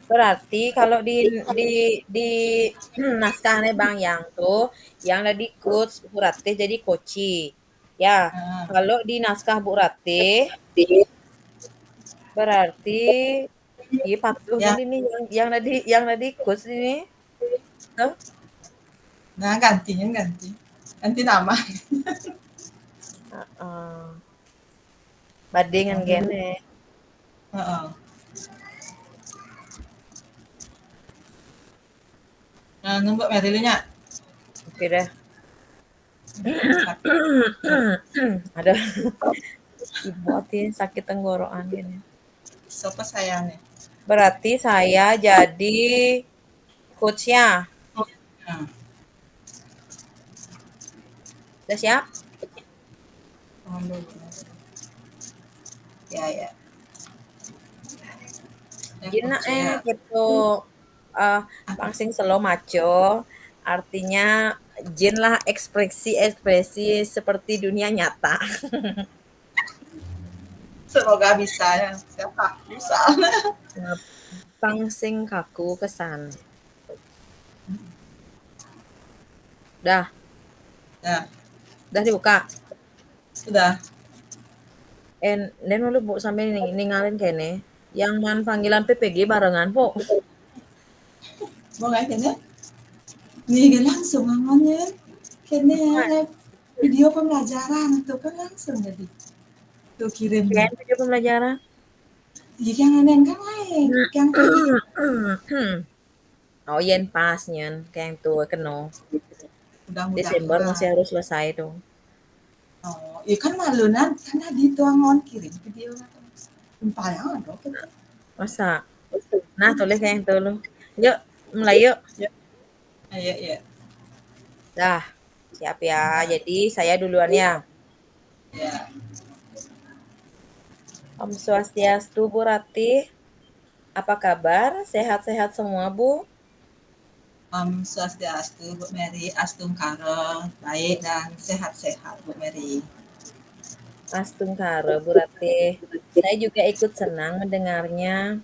Berarti kalau di di naskahnya Bang Yang tuh yang tadi coach Bu Ratih jadi koci. Ya, Nah, kalau di naskah Bu Ratih berarti iya patuh yang gini nih yang tadi coach ini tuh. nah ganti nama. Heeh. Bandingan Nanti Bu. gini. Heeh. Nah, nunggu Merilinnya. Oke deh. Sakit. Ada ibu hati sakit tenggorokan gini. Sopo saya nih. Berarti saya jadi coachnya. Nah, Udah siap? mohon dulu. Ya, ya. Ya, Gina coach ya. gitu. eh Pangsing selo maco. Artinya jin lah ekspresi-ekspresi seperti dunia nyata. Semoga bisa ya. Siapa? Bisa. Nah, pangsing kaku kesan. Dah, Ya, dah dibuka. sudah. Dan lu bu sampai ninggalin kene. Yang man panggilan PPG barengan po. Mau nggak kayaknya? Nih, kan langsung amannya. Kayaknya ya, live video pembelajaran itu kan langsung jadi. Tuh kirimnya. Kan video pembelajaran. Jadi yang aneh kan lain. Yang tadi Oh, yen pas nyen kayak yang tuh keno. Desember masih mudah-mudahan. harus selesai tuh. Oh, iya kan malu nan. Kan tadi tuh ngon kirim video. Lumayan dong kita. Masa? Nah, tulis kayak yang tuh lu. Yuk, mulai yuk. Ya, iya, iya. Dah, siap ya. Nah, Jadi saya duluan ya. ya. Om Swastiastu Bu Ratih. Apa kabar? Sehat-sehat semua Bu? Om Swastiastu, Bu Mary, Astungkara, baik dan sehat-sehat, Bu Mary. Astungkara Bu Ratih. Saya juga ikut senang mendengarnya.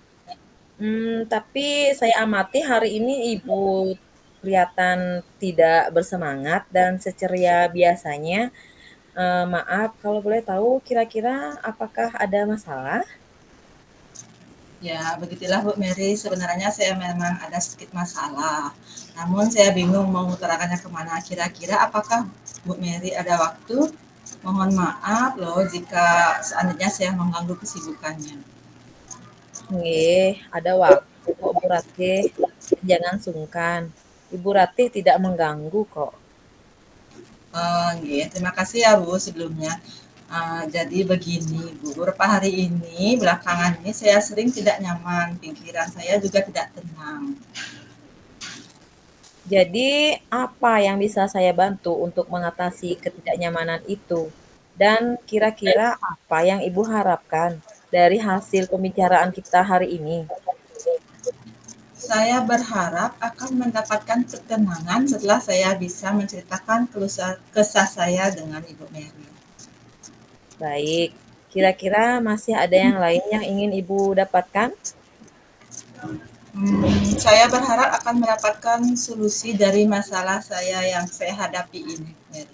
Tapi saya amati hari ini Ibu kelihatan tidak bersemangat dan seceria biasanya. Maaf kalau boleh tahu kira-kira apakah ada masalah? Ya, begitulah Bu Mary. Sebenarnya saya memang ada sedikit masalah. Namun saya bingung mau mengutarakannya kemana. Kira-kira apakah Bu Mary ada waktu? Mohon maaf loh jika seandainya saya mengganggu kesibukannya. Nggih, ada waktu kok Bu Ratih. Jangan sungkan. Ibu Ratih tidak mengganggu kok. Nggih, terima kasih ya Bu sebelumnya. Jadi begini Bu, beberapa hari ini, belakangan ini saya sering tidak nyaman, pikiran saya juga tidak tenang. Jadi, apa yang bisa saya bantu untuk mengatasi ketidaknyamanan itu? Dan kira-kira apa yang Ibu harapkan dari hasil pembicaraan kita hari ini? Saya berharap akan mendapatkan ketenangan setelah saya bisa menceritakan kesah saya dengan Ibu Mary. Baik, kira-kira masih ada yang lain yang ingin Ibu dapatkan? Saya berharap akan mendapatkan solusi dari masalah saya yang saya hadapi ini, Mary.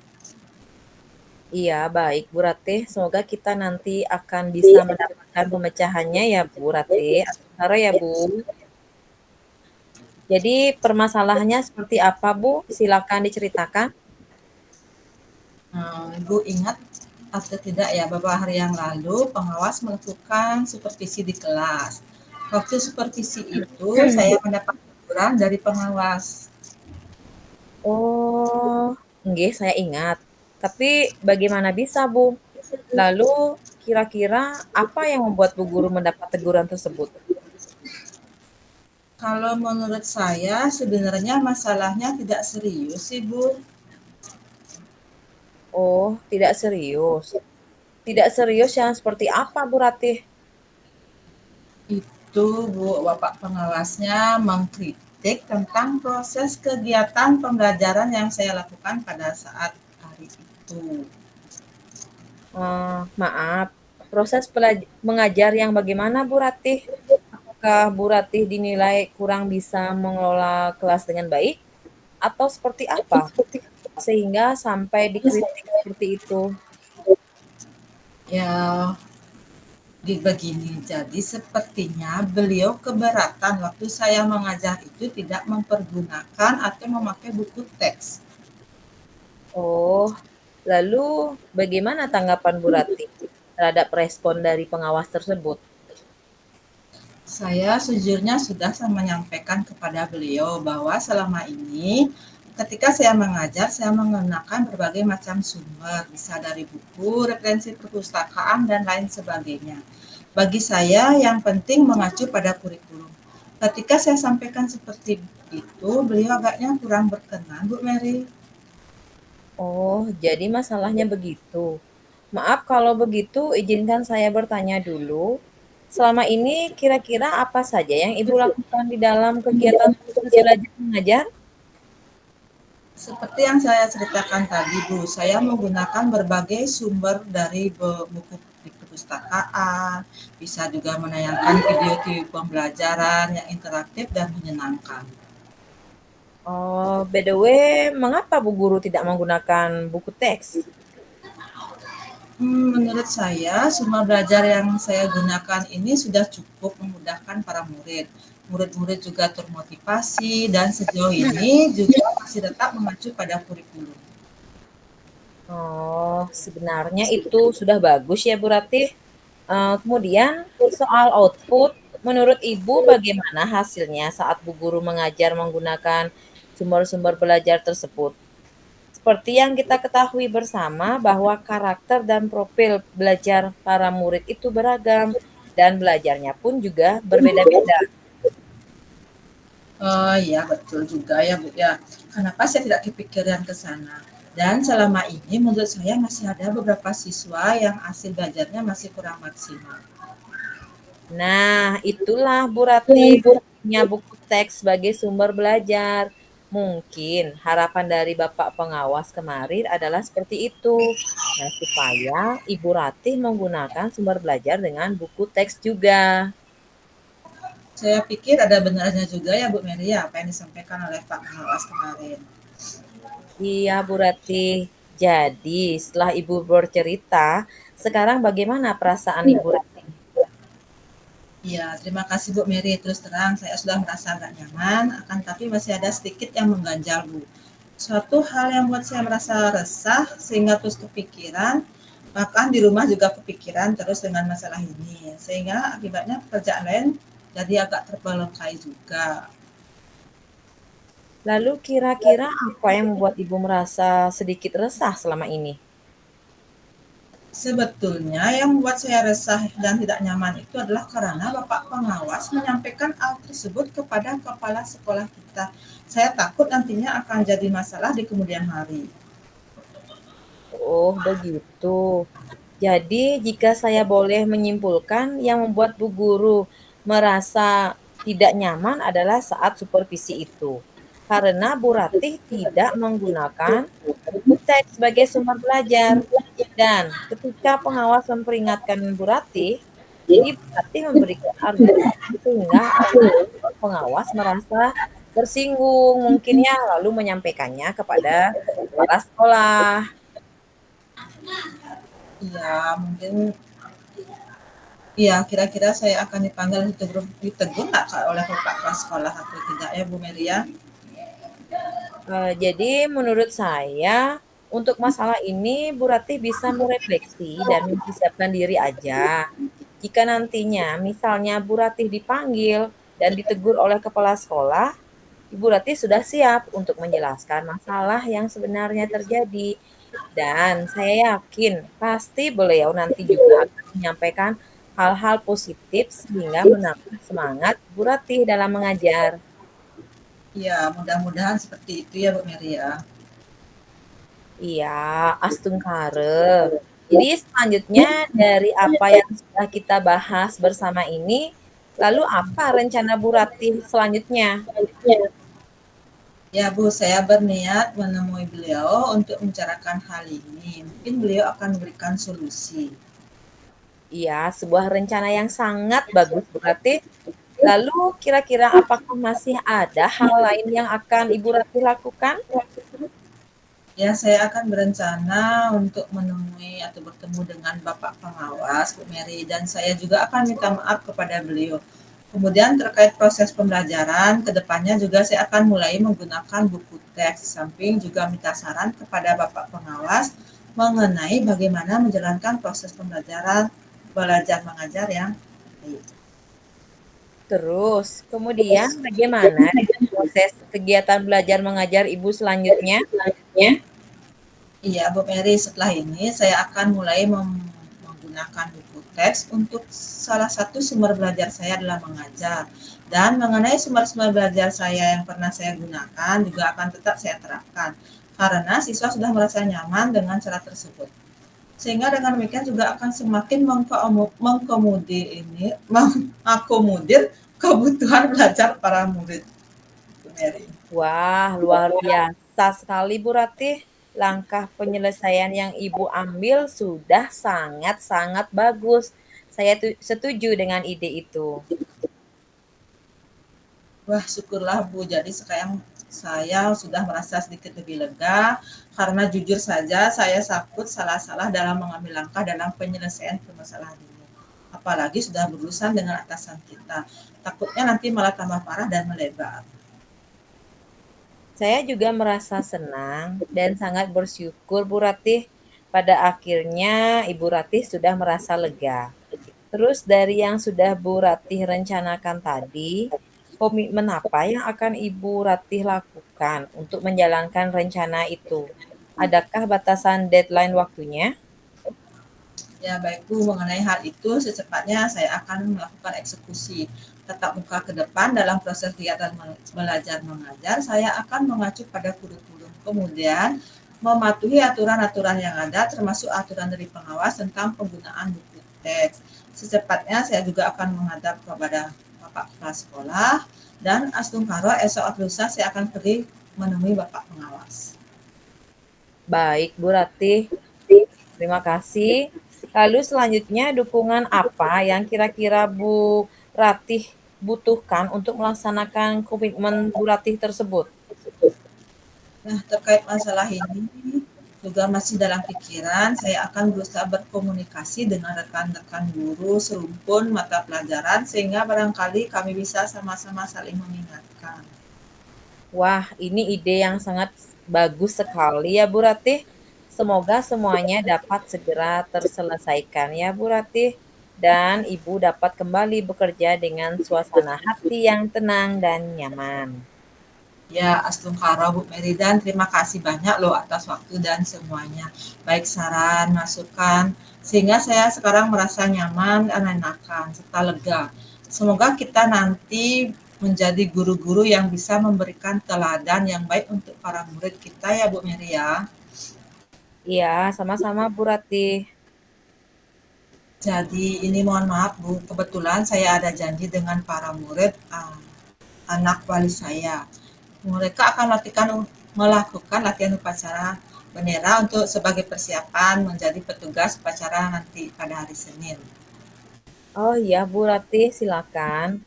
Iya, baik Bu Ratih. Semoga kita nanti akan bisa mendapatkan pemecahannya ya Bu Ratih. Sementara ya Bu. Jadi permasalahannya seperti apa Bu? Silakan diceritakan. Ibu ingat atau tidak ya, beberapa hari yang lalu pengawas melakukan supervisi di kelas. Waktu supervisi itu saya mendapat teguran dari pengawas. Oh, nggih saya ingat. Tapi bagaimana bisa, Bu? Lalu kira-kira apa yang membuat Bu Guru mendapat teguran tersebut? Kalau menurut saya sebenarnya masalahnya tidak serius sih Bu. Oh, tidak serius. Tidak serius yang seperti apa, Bu Ratih? Itu Bu, Bapak pengawasnya mengkritik tentang proses kegiatan pembelajaran yang saya lakukan pada saat hari itu. Maaf, proses mengajar yang bagaimana, Bu Ratih? apakah Bu Ratih dinilai kurang bisa mengelola kelas dengan baik? Atau seperti apa? Sehingga sampai dikritik seperti itu. Ya, begini, jadi sepertinya beliau keberatan waktu saya mengajar itu tidak mempergunakan atau memakai buku teks. Oh, lalu bagaimana tanggapan Bu Ratih terhadap respon dari pengawas tersebut? Saya sejujurnya sudah menyampaikan kepada beliau bahwa selama ini ketika saya mengajar, saya menggunakan berbagai macam sumber, bisa dari buku, referensi perpustakaan, dan lain sebagainya. Bagi saya yang penting mengacu pada kurikulum. Ketika saya sampaikan seperti itu, beliau agaknya kurang berkenan, Bu Mary. Oh, jadi masalahnya begitu. Maaf kalau begitu, izinkan saya bertanya dulu. Selama ini kira-kira apa saja yang Ibu lakukan di dalam kegiatan proses belajar mengajar? Seperti yang saya ceritakan tadi, Bu, saya menggunakan berbagai sumber dari buku di perpustakaan, bisa juga menayangkan video-video pembelajaran yang interaktif dan menyenangkan. Oh, by the way, mengapa Bu Guru tidak menggunakan buku teks? Menurut saya, sumber belajar yang saya gunakan ini sudah cukup memudahkan para murid. Murid-murid juga termotivasi dan sejauh ini juga masih tetap mengacu pada kurikulum. Oh, sebenarnya itu sudah bagus ya Bu Ratih. Kemudian soal output, menurut Ibu bagaimana hasilnya saat Bu Guru mengajar menggunakan sumber-sumber belajar tersebut? Seperti yang kita ketahui bersama bahwa karakter dan profil belajar para murid itu beragam dan belajarnya pun juga berbeda-beda. Oh iya betul juga ya Bu ya. Kenapa saya tidak kepikiran ke sana? Dan selama ini menurut saya masih ada beberapa siswa yang hasil belajarnya masih kurang maksimal. Nah, itulah Bu Ratih pentingnya buku teks sebagai sumber belajar. Mungkin harapan dari Bapak pengawas kemarin adalah seperti itu. Nah, supaya Ibu Ratih menggunakan sumber belajar dengan buku teks juga. Saya pikir ada benarnya juga ya Bu Mary ya, apa yang disampaikan oleh Pak Pengawas kemarin. Iya, Bu Ratih. Jadi, setelah Ibu bercerita, sekarang bagaimana perasaan Ibu Ratih? Iya, terima kasih Bu Mary. Terus terang saya sudah merasa agak nyaman, akan tapi masih ada sedikit yang mengganjal Bu. Suatu hal yang buat saya merasa resah sehingga terus kepikiran, bahkan di rumah juga kepikiran terus dengan masalah ini. Sehingga akibatnya pekerjaan lain jadi agak terbengkalai juga. Lalu kira-kira apa yang membuat Ibu merasa sedikit resah selama ini? Sebetulnya yang membuat saya resah dan tidak nyaman itu adalah karena Bapak Pengawas menyampaikan hal tersebut kepada kepala sekolah kita. Saya takut nantinya akan jadi masalah di kemudian hari. Oh, begitu. Jadi, jika saya boleh menyimpulkan, yang membuat Bu Guru merasa tidak nyaman adalah saat supervisi itu. Karena Bu Ratih tidak menggunakan buku teks sebagai sumber belajar. Dan ketika pengawas memperingatkan Bu Ratih, jadi Bu Ratih memberikan argumen sehingga pengawas merasa tersinggung mungkin ya, lalu menyampaikannya kepada kepala sekolah. Iya, mungkin iya kira-kira saya akan dipanggil ditegur nggak oleh kepala sekolah atau tidak ya Bu Melia? Jadi menurut saya, untuk masalah ini Bu Ratih bisa merefleksi dan mempersiapkan diri aja. Jika nantinya misalnya Bu Ratih dipanggil dan ditegur oleh kepala sekolah, Ibu Ratih sudah siap untuk menjelaskan masalah yang sebenarnya terjadi. Dan saya yakin pasti beliau nanti juga akan menyampaikan hal-hal positif sehingga menambah semangat Bu Ratih dalam mengajar. Iya, mudah-mudahan seperti itu ya Bu Melia. Iya, Astungkare. Jadi selanjutnya dari apa yang sudah kita bahas bersama ini, lalu apa rencana Bu Ratih selanjutnya? Ya Bu, saya berniat menemui beliau untuk membicarakan hal ini. Mungkin beliau akan memberikan solusi. Iya, sebuah rencana yang sangat bagus Bu Ratih. Lalu kira-kira apakah masih ada hal lain yang akan Ibu Ratih lakukan? Ya, saya akan berencana untuk menemui atau bertemu dengan Bapak Pengawas, Bu Mary, dan saya juga akan minta maaf kepada beliau. Kemudian terkait proses pembelajaran, ke depannya juga saya akan mulai menggunakan buku teks, samping juga minta saran kepada Bapak Pengawas mengenai bagaimana menjalankan proses pembelajaran belajar mengajar yang baik. Terus, kemudian bagaimana dengan proses kegiatan belajar mengajar Ibu selanjutnya? Iya, Bu Mary, setelah ini saya akan mulai menggunakan buku teks untuk salah satu sumber belajar saya adalah mengajar. Dan mengenai sumber-sumber belajar saya yang pernah saya gunakan juga akan tetap saya terapkan. Karena siswa sudah merasa nyaman dengan cara tersebut. Sehingga dengan demikian juga akan semakin mengakomodir kebutuhan belajar para murid, Bu Mary. Wah, luar biasa sekali Bu Ratih. Langkah penyelesaian yang Ibu ambil sudah sangat-sangat bagus. Saya setuju dengan ide itu. Wah, syukurlah Bu. Jadi sekarang saya sudah merasa sedikit lebih lega karena jujur saja saya takut salah-salah dalam mengambil langkah dalam penyelesaian permasalahan ini. Apalagi sudah berurusan dengan atasan kita. Takutnya nanti malah tambah parah dan melebar. Saya juga merasa senang dan sangat bersyukur Bu Ratih. Pada akhirnya Ibu Ratih sudah merasa lega. Terus dari yang sudah Bu Ratih rencanakan tadi, komitmen apa yang akan Ibu Ratih lakukan untuk menjalankan rencana itu? Adakah batasan deadline waktunya? Ya, baik Bu, mengenai hal itu secepatnya saya akan melakukan eksekusi. Tetap muka ke depan dalam proses kegiatan belajar mengajar, saya akan mengacu pada kurikulum. Kemudian mematuhi aturan-aturan yang ada termasuk aturan dari pengawas tentang penggunaan buku teks. Secepatnya saya juga akan menghadap kepada Bapak Kepala Sekolah dan Astungkaro esok lusa saya akan pergi menemui Bapak Pengawas. Baik, Bu Ratih. Terima kasih. Lalu selanjutnya dukungan apa yang kira-kira Bu Ratih butuhkan untuk melaksanakan komitmen Bu Ratih tersebut? Nah, terkait masalah ini juga masih dalam pikiran, saya akan berusaha berkomunikasi dengan rekan-rekan guru serumpun mata pelajaran sehingga barangkali kami bisa sama-sama saling mengingatkan. Wah, ini ide yang sangat bagus sekali ya Bu Ratih. Semoga semuanya dapat segera terselesaikan ya Bu Ratih. Dan Ibu dapat kembali bekerja dengan suasana hati yang tenang dan nyaman. Ya, Astungkara Bu Meridan, terima kasih banyak loh atas waktu dan semuanya. Baik saran, masukan, sehingga saya sekarang merasa nyaman dan enakan, serta lega. Semoga kita nanti menjadi guru-guru yang bisa memberikan teladan yang baik untuk para murid kita ya Bu Meri ya. Iya, sama-sama Bu Ratih. Jadi ini mohon maaf Bu, kebetulan saya ada janji dengan para murid anak wali saya. Mereka akan melakukan latihan upacara bendera untuk sebagai persiapan menjadi petugas upacara nanti pada hari Senin. Oh iya Bu Ratih, silakan.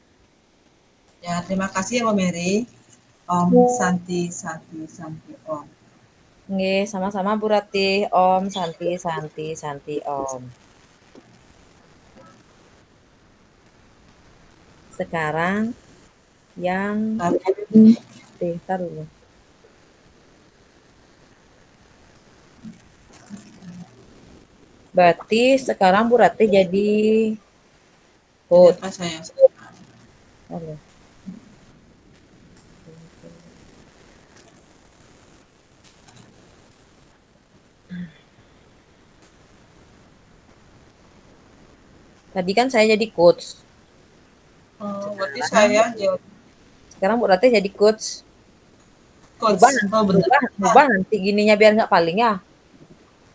Ya, terima kasih ya Mbak Mary. Om Santi Santi Santi Om. Nggih, sama-sama Bu Ratih. Om, Santi, Santi, Santi, Om. Sekarang yang entar dulu. Berarti sekarang Bu Ratih jadi Jadi coach. apa saya? Halo. Tadi kan saya jadi coach. Oh, berarti Sekarang, saya jadi sekarang Bu Ratih jadi coach. Ubah, coach. Oh benar. ubah, ubah nanti gininya biar nggak paling ya.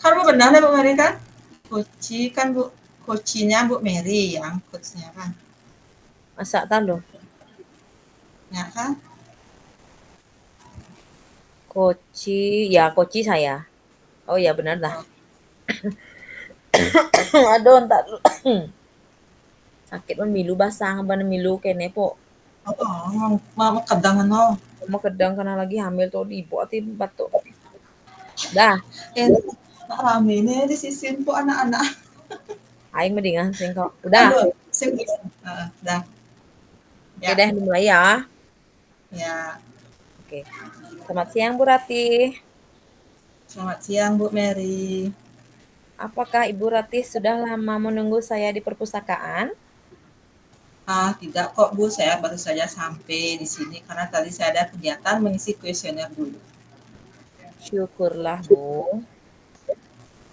Kan Bu benar ya Bu Mary kan? Coach kan Bu, coachnya Bu Mary yang coachnya kan. Masa tahu Ya kan? Koci, ya koci saya. Oh ya benar dah. Oh, Aduh, entar dulu. Sakit memilu basah ban milu kene po. Heeh, mama kadang no. Mama kedang karena lagi hamil tuh di ibu ati batuk. Dah, Eh, nak rame ini di sisi po anak-anak. aing mendingan sing kok. Udah, Aduh, sip. Dah. oke Ya, deh dimulai ya. ya. Oke. Selamat siang Bu Ratih. Selamat siang Bu Mary. Apakah Ibu Ratih sudah lama menunggu saya di perpustakaan? Tidak kok Bu, saya baru saja sampai di sini karena tadi saya ada kegiatan mengisi kuesioner dulu. Syukurlah Bu.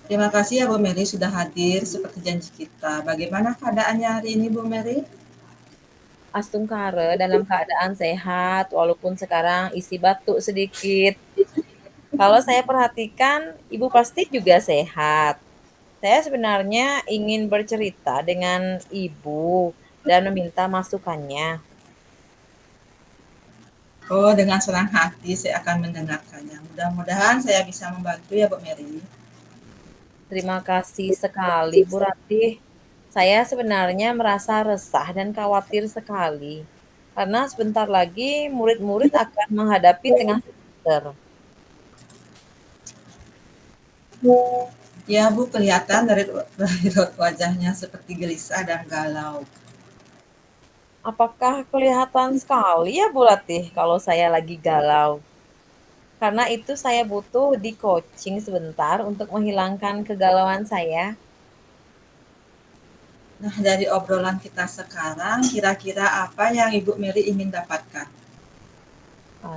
Terima kasih ya Bu Mary sudah hadir seperti janji kita. Bagaimana keadaannya hari ini Bu Mary? Astungkare dalam keadaan sehat walaupun sekarang isi batuk sedikit. Kalau saya perhatikan, Ibu pasti juga sehat. Saya sebenarnya ingin bercerita dengan Ibu dan meminta masukannya. Oh, dengan senang hati saya akan mendengarkannya. Mudah-mudahan saya bisa membantu ya Bu Mary. Terima kasih sekali Bu Ratih. Saya sebenarnya merasa resah dan khawatir sekali. Karena sebentar lagi murid-murid akan menghadapi tengah semester. Ya Bu, kelihatan dari wajahnya seperti gelisah dan galau. Apakah kelihatan sekali ya Bu Ratih kalau saya lagi galau? Karena itu saya butuh di coaching sebentar untuk menghilangkan kegalauan saya. Nah, dari obrolan kita sekarang, kira-kira apa yang Ibu Mary ingin dapatkan?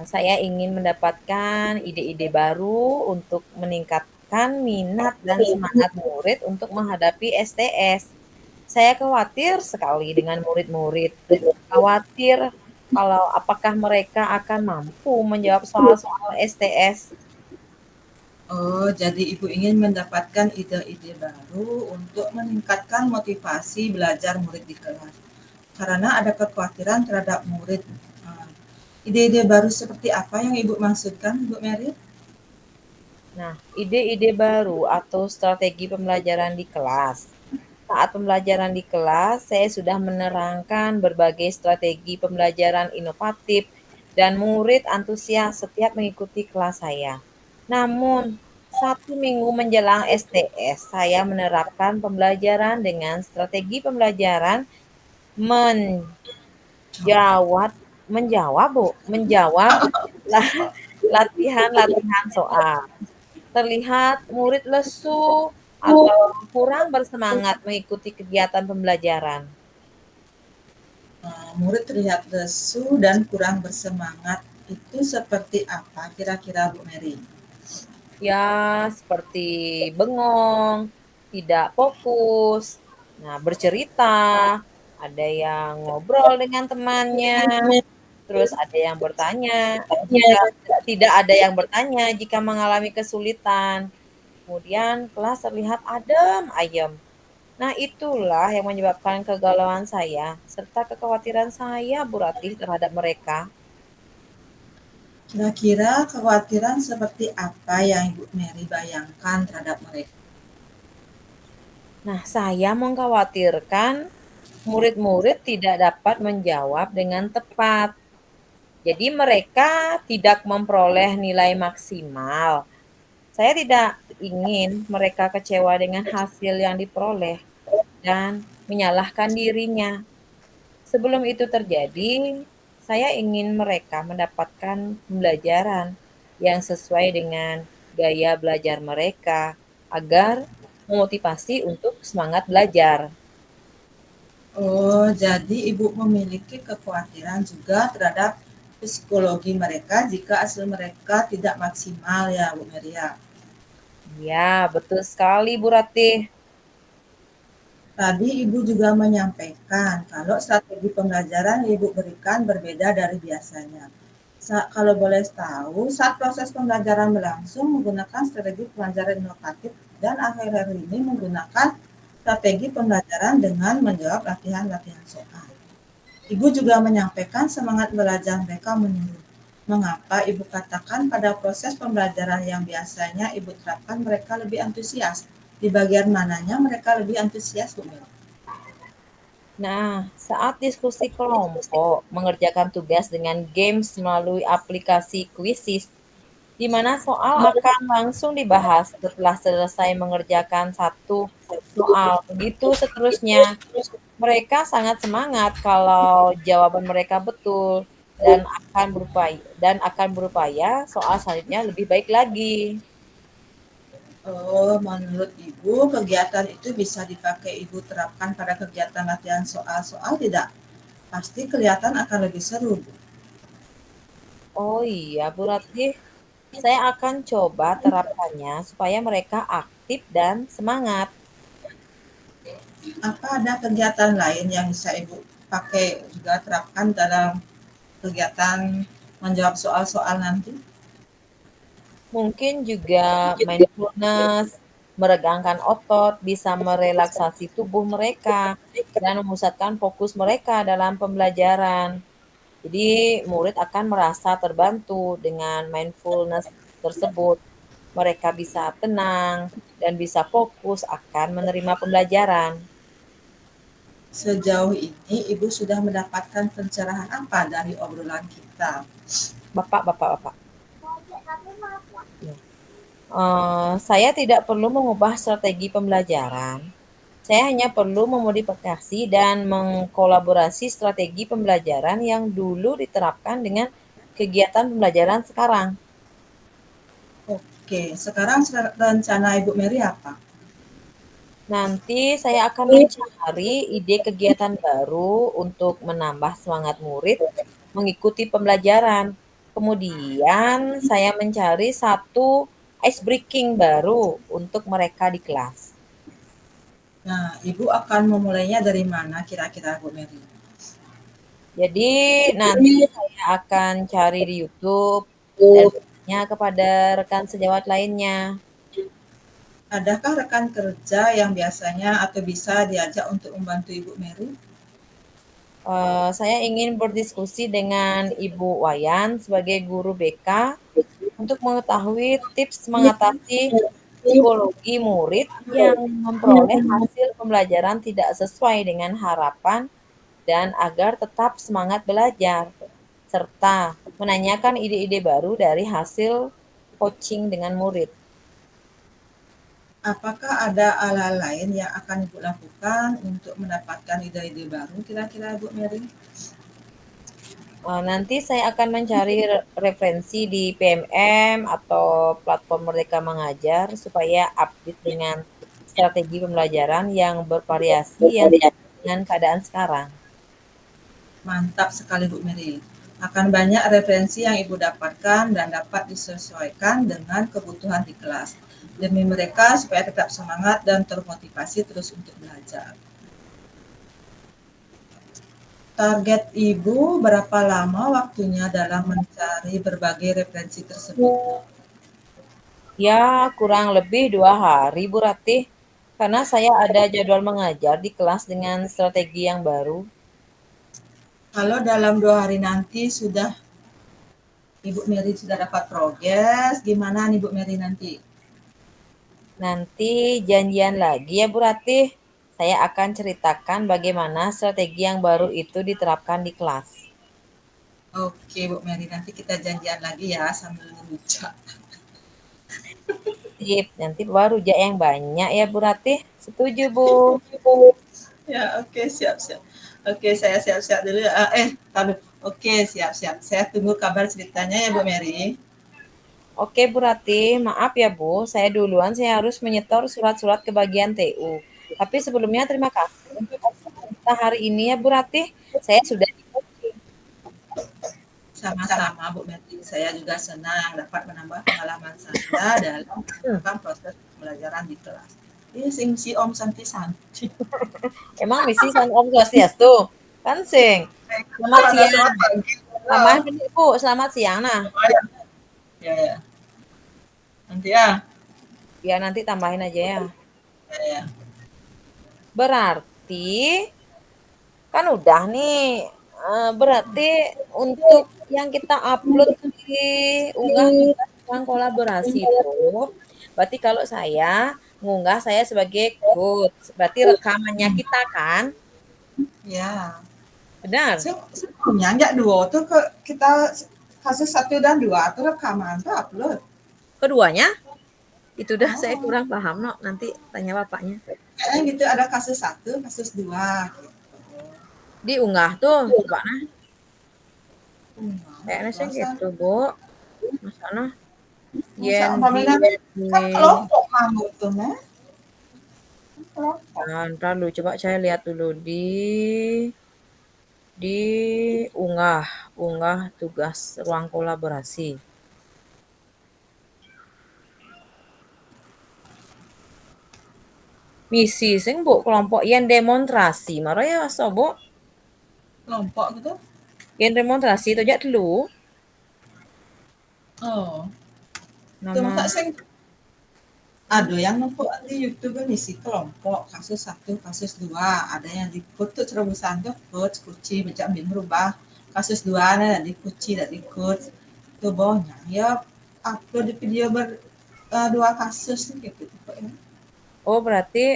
Saya ingin mendapatkan ide-ide baru untuk meningkatkan minat dan semangat murid untuk menghadapi STS. Saya khawatir sekali dengan murid-murid. Khawatir kalau apakah mereka akan mampu menjawab soal-soal STS. Oh, jadi Ibu ingin mendapatkan ide-ide baru untuk meningkatkan motivasi belajar murid di kelas. Karena ada kekhawatiran terhadap murid. Ah, Ide-ide baru seperti apa yang Ibu maksudkan, Bu Mary? Nah, ide-ide baru atau strategi pembelajaran di kelas. Saat pembelajaran di kelas, saya sudah menerangkan berbagai strategi pembelajaran inovatif dan murid antusias setiap mengikuti kelas saya. Namun, 1 minggu menjelang STS, saya menerapkan pembelajaran dengan strategi pembelajaran menjawab, menjawab latihan-latihan soal. Terlihat murid lesu atau kurang bersemangat mengikuti kegiatan pembelajaran. Murid terlihat lesu dan kurang bersemangat. Itu seperti apa kira-kira Bu Mary? Ya, seperti bengong, tidak fokus, nah bercerita, ada yang ngobrol dengan temannya, terus ada yang bertanya jika tidak ada yang bertanya jika mengalami kesulitan. Kemudian kelas terlihat adem ayem. Nah, itulah yang menyebabkan kegalauan saya serta kekhawatiran saya, Bu Ratih, terhadap mereka. Kira-kira kekhawatiran seperti apa yang Ibu Mary bayangkan terhadap mereka? Nah, saya mengkhawatirkan murid-murid tidak dapat menjawab dengan tepat. Jadi mereka tidak memperoleh nilai maksimal. Saya tidak ingin mereka kecewa dengan hasil yang diperoleh dan menyalahkan dirinya. Sebelum itu terjadi, saya ingin mereka mendapatkan pembelajaran yang sesuai dengan gaya belajar mereka agar memotivasi untuk semangat belajar. Oh, jadi Ibu memiliki kekhawatiran juga terhadap psikologi mereka jika hasil mereka tidak maksimal ya Bu Maria. Ya, betul sekali Bu Ratih. Tadi Ibu juga menyampaikan kalau strategi pembelajaran yang Ibu berikan berbeda dari biasanya. Kalau boleh tahu, saat proses pembelajaran berlangsung menggunakan strategi pembelajaran inovatif dan akhir-akhir ini menggunakan strategi pembelajaran dengan menjawab latihan-latihan soal. Ibu juga menyampaikan semangat belajar mereka menurun. Mengapa Ibu katakan pada proses pembelajaran yang biasanya Ibu terapkan mereka lebih antusias? Di bagian mananya mereka lebih antusias, Bu Mel? Nah, saat diskusi kelompok, mengerjakan tugas dengan games melalui aplikasi Quizzes, di mana soal akan langsung dibahas setelah selesai mengerjakan satu soal. Begitu seterusnya. Mereka sangat semangat kalau jawaban mereka betul dan akan berupaya soal selanjutnya lebih baik lagi. Oh, menurut Ibu, kegiatan itu bisa dipakai Ibu terapkan pada kegiatan latihan soal-soal tidak? Pasti kelihatan akan lebih seru, Bu. Oh iya, Bu Ratih, saya akan coba terapkannya supaya mereka aktif dan semangat. Apa ada kegiatan lain yang bisa Ibu pakai juga terapkan dalam kegiatan menjawab soal-soal nanti? Mungkin juga mindfulness, meregangkan otot, bisa merelaksasi tubuh mereka, dan memusatkan fokus mereka dalam pembelajaran. Jadi, murid akan merasa terbantu dengan mindfulness tersebut. Mereka bisa tenang dan bisa fokus akan menerima pembelajaran. Sejauh ini Ibu sudah mendapatkan pencerahan apa dari obrolan kita? Bapak, bapak, bapak. Ya. Saya tidak perlu mengubah strategi pembelajaran. Saya hanya perlu memodifikasi dan mengkolaborasi strategi pembelajaran yang dulu diterapkan dengan kegiatan pembelajaran sekarang. Oke, sekarang rencana Ibu Mary apa? Nanti saya akan mencari ide kegiatan baru untuk menambah semangat murid mengikuti pembelajaran. Kemudian saya mencari satu ice breaking baru untuk mereka di kelas. Nah, Ibu akan memulainya dari mana kira-kira Bu Mary? Jadi nanti saya akan cari di YouTube dan bertanya kepada rekan sejawat lainnya. Adakah rekan kerja yang biasanya atau bisa diajak untuk membantu Ibu Mary? Saya ingin berdiskusi dengan Ibu Wayan sebagai guru BK untuk mengetahui tips mengatasi psikologi murid yang memperoleh hasil pembelajaran tidak sesuai dengan harapan dan agar tetap semangat belajar, serta menanyakan ide-ide baru dari hasil coaching dengan murid. Apakah ada hal lain yang akan Ibu lakukan untuk mendapatkan ide-ide baru kira-kira Bu Mary? Nanti saya akan mencari referensi di PMM atau platform Merdeka Mengajar supaya update dengan strategi pembelajaran yang bervariasi yang sesuai dengan keadaan sekarang. Mantap sekali Bu Mary. Akan banyak referensi yang Ibu dapatkan dan dapat disesuaikan dengan kebutuhan di kelas. Demi mereka supaya tetap semangat dan termotivasi terus untuk belajar. Target Ibu berapa lama waktunya dalam mencari berbagai referensi tersebut? Ya, kurang lebih 2 hari, Bu Ratih, karena saya ada jadwal mengajar di kelas dengan strategi yang baru. Kalau dalam 2 hari nanti sudah Ibu Mary sudah dapat progres, gimana nih Bu Mary nanti? Nanti janjian lagi ya, Bu Ratih. Saya akan ceritakan bagaimana strategi yang baru itu diterapkan di kelas. Oke Bu Mary, nanti kita janjian lagi ya sambil ngerujak. Sip, nanti baru rujak yang banyak ya, Bu Ratih. Setuju, Bu. Ya, oke, siap-siap. Oke, saya siap-siap dulu. Taruh. Oke, siap-siap. Saya tunggu kabar ceritanya ya Bu Mary. Oke, Bu Ratih. Maaf ya, Bu. Saya duluan, saya harus menyetor surat-surat ke bagian TU. Tapi sebelumnya terima kasih untuk obrolan kita hari ini ya, Bu Ratih. Saya sudah di coaching. Sama-sama Bu Mary. Saya juga senang dapat menambah pengalaman saya dalam Hmm, melakukan proses pembelajaran di kelas. Ini sing si Om Santi-Santi. emang misi San Om Swastiastu? Kan sing. Selamat Pada siang. selamat pagi. Tambahan ini, Bu. Selamat siang. Nah, Ya, ya. Nanti ya. biar nanti tambahin aja ya. Ya, ya. Berarti kan udah nih, berarti untuk yang kita upload unggah tugas ruang kolaborasi itu, berarti kalau saya ngunggah saya sebagai coach, berarti rekamannya kita kan? Ya. Benar? Sebelumnya nggak dua tuh kita kasus satu dan dua tuh rekaman tuh upload. Keduanya? Itu dah saya Oh, kurang paham, no. Nanti tanya bapaknya. kayaknya gitu ada kasus satu, kasus dua. Gitu. Diunggah tuh, coba nah. Nah, Kayaknya sih biasa. gitu, Bu. Masa nah? Masa Yen di umpamanya kan ini. kelompok kamu tuh, Meh. Kelompok. Nah, ntar dulu, coba saya lihat dulu di unggah tugas ruang kolaborasi. Misi sing Bu kelompok yen demonstrasi maro ya so Bu. Kelompok gitu. Yen demonstrasi itu aja dulu Oh, itu nama masa sing ada yang nempok di YouTube misi kelompok kasus satu, kasus dua, ada yang di tuh cerobosan tuh coach kunci macam bin merubah kasus dua nih di kunci dan di coach itu banyak ya upload di video dua kasus nih kayak gitu kok ya. oh berarti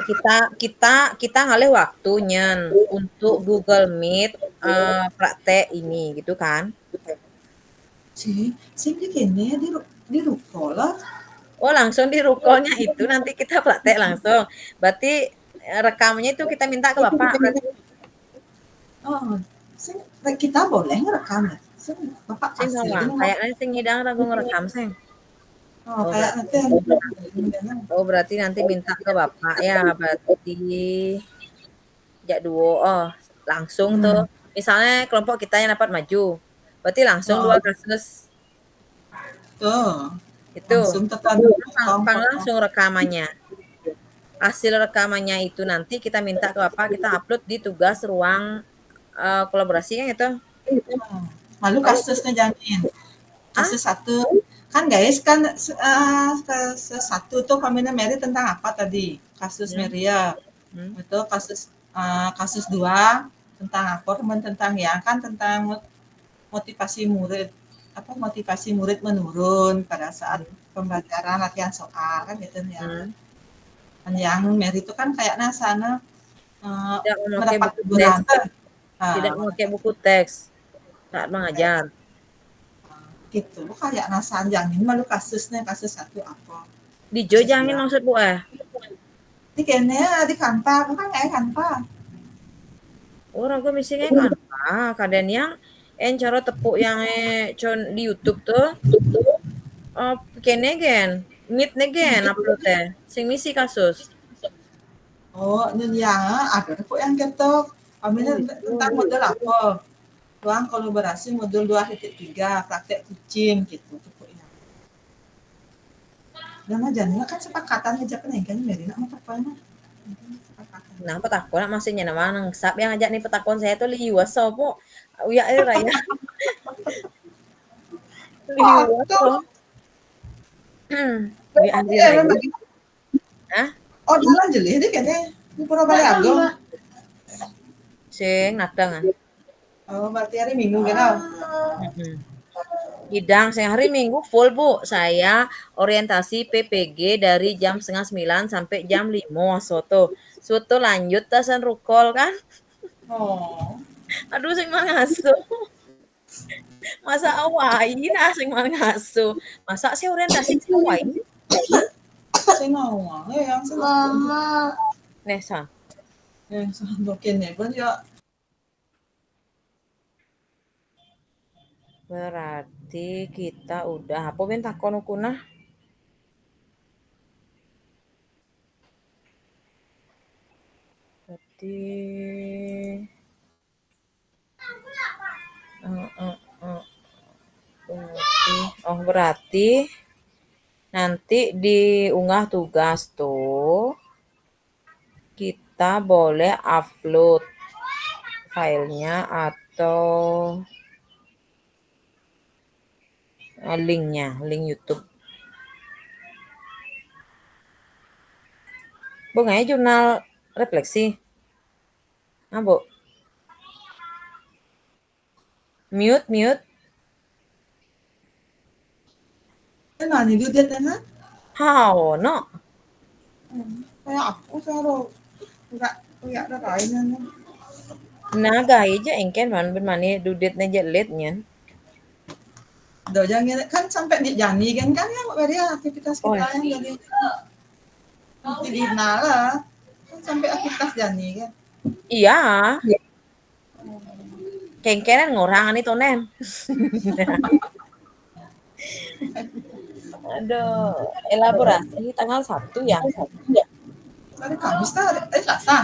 kita kita kita ngalih waktunya untuk Google Meet praktek ini gitu kan. Sih di kene di ruko lah. Oh langsung di rukonya itu nanti kita praktek langsung. Berarti rekamnya itu kita minta ke Bapak berarti Oh, sing kita boleh ngerekam ya? Sing Bapak sing kasih sawang. gini mau. Kayaknya sing ngidang ragu ngerekam sing. Oh, Oh kayak nanti berarti Oh, berarti nanti minta ke bapak ya, berarti jak duo. Oh, langsung tuh. hmm. Misalnya kelompok kita yang dapat maju. Berarti langsung Oh, dua kasus tuh itu. langsung terkadang Pang potong-potong. langsung rekamannya. Hasil rekamannya itu nanti kita minta ke bapak, kita upload di tugas ruang kolaborasi kan itu. Hmm. Lalu Oh, kasusnya jamin. ah, Kasus satu kan guys kan kasus satu tuh Kamina Mary tentang apa tadi? Kasus hmm, Meria. hmm. Itu kasus dua tentang apa? Teman tentang ya kan tentang motivasi murid apa motivasi murid menurun pada saat Hmm. pembelajaran latihan soal kan gitu ya. Hmm. Dan yang Mary itu kan kayaknya sana Tidak memakai mendapat buku teguran teks, tuh. tidak memakai Mendapat buku teks saat teks mengajar. gitu. Kayak nasan jamin malu kasusnya kasus satu apa kasus Dijojangin dua. maksud Bu eh. Di kene di kantor bukan kayak kantor. Ora gue misinge kan, kaden yang cara tepuk yang di YouTube tuh, kene gen, meet-ne gen upload teh, sing misi kasus. Oh, ini ya ada kok yang ketok. Oh Kaminya tentang gitu. model apa? Ruang kolaborasi modul 2.3 praktek kucing gitu. Pokoknya. Dan aja kan sepakatan aja kan kan Mary nak mau apa sepakatan. Nah petakon masih nyana maneng sap yang ngajak nih petakon saya tuh liwes sopo, uya raya Oh, liwes tuh. so. Uya Berarti Andri memang raya. Ah, oh jalan jeli ini kayaknya di Purbalai Agong. sing nakdangan. Oh, berarti hari Minggu kan? Mm-mm. Bidang saya hari Minggu full Bu. Saya orientasi PPG dari jam setengah 9 sampai jam 5 soto. Soto lanjut tasan rukol kan. Oh, Aduh sing mal ngasuh. Masa awain ah sing mal ngasuh. Masa sih orientasi awain? saya mau yang Mama. Nesa. Yang mungkin ya kan ya Berarti kita udah apa ben takon ukunah? Berarti eh, eh, eh, berarti nanti diunggah tugas tuh kita boleh upload filenya atau linknya, link YouTube. Bunganya jurnal refleksi. Ah, Bu. Mute, mute. nah ini dia tanya How, no. Kayak aku selalu nggak ada kainan. Nah, gaya aja engken man bermani dudetnya jelit nyen. Do jangan kan sampai di Jani kan yang dari aktivitas Oh, kita yang jadi di lah kan sampai aktivitas Jani kan. iya, kengkenan ngorangan itu nen. Aduh, elaborasi tanggal 1 ya? Hari Kamis lah, Selasa.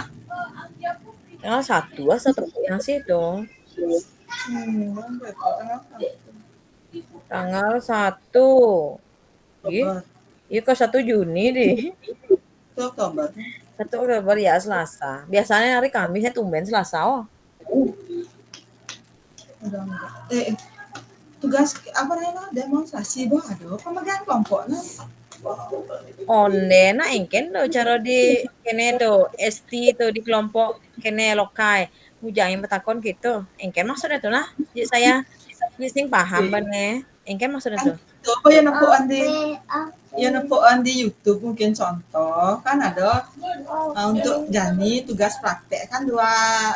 Tanggal 1 atau yang sih itu? Tanggal 1. Ih, Oktober. iya kok 1 Juni deh. Itu Oktober. 1 Oktober ya Selasa. Biasanya hari Kamisnya tumben Selasa. Oh, Udah enggak. Tugas apa namanya demonstrasi bah aduh pemegang kelompok nah. onde na engken do cara di kene do ST itu di kelompok kene lokai. Mujangi betakon gitu. Engken maksudnya tuh nah. Jadi saya sing paham bane. Engken maksudnya Kan tuh. coba yang nepuan di YouTube mungkin contoh kan ada untuk Jani tugas praktek kan dua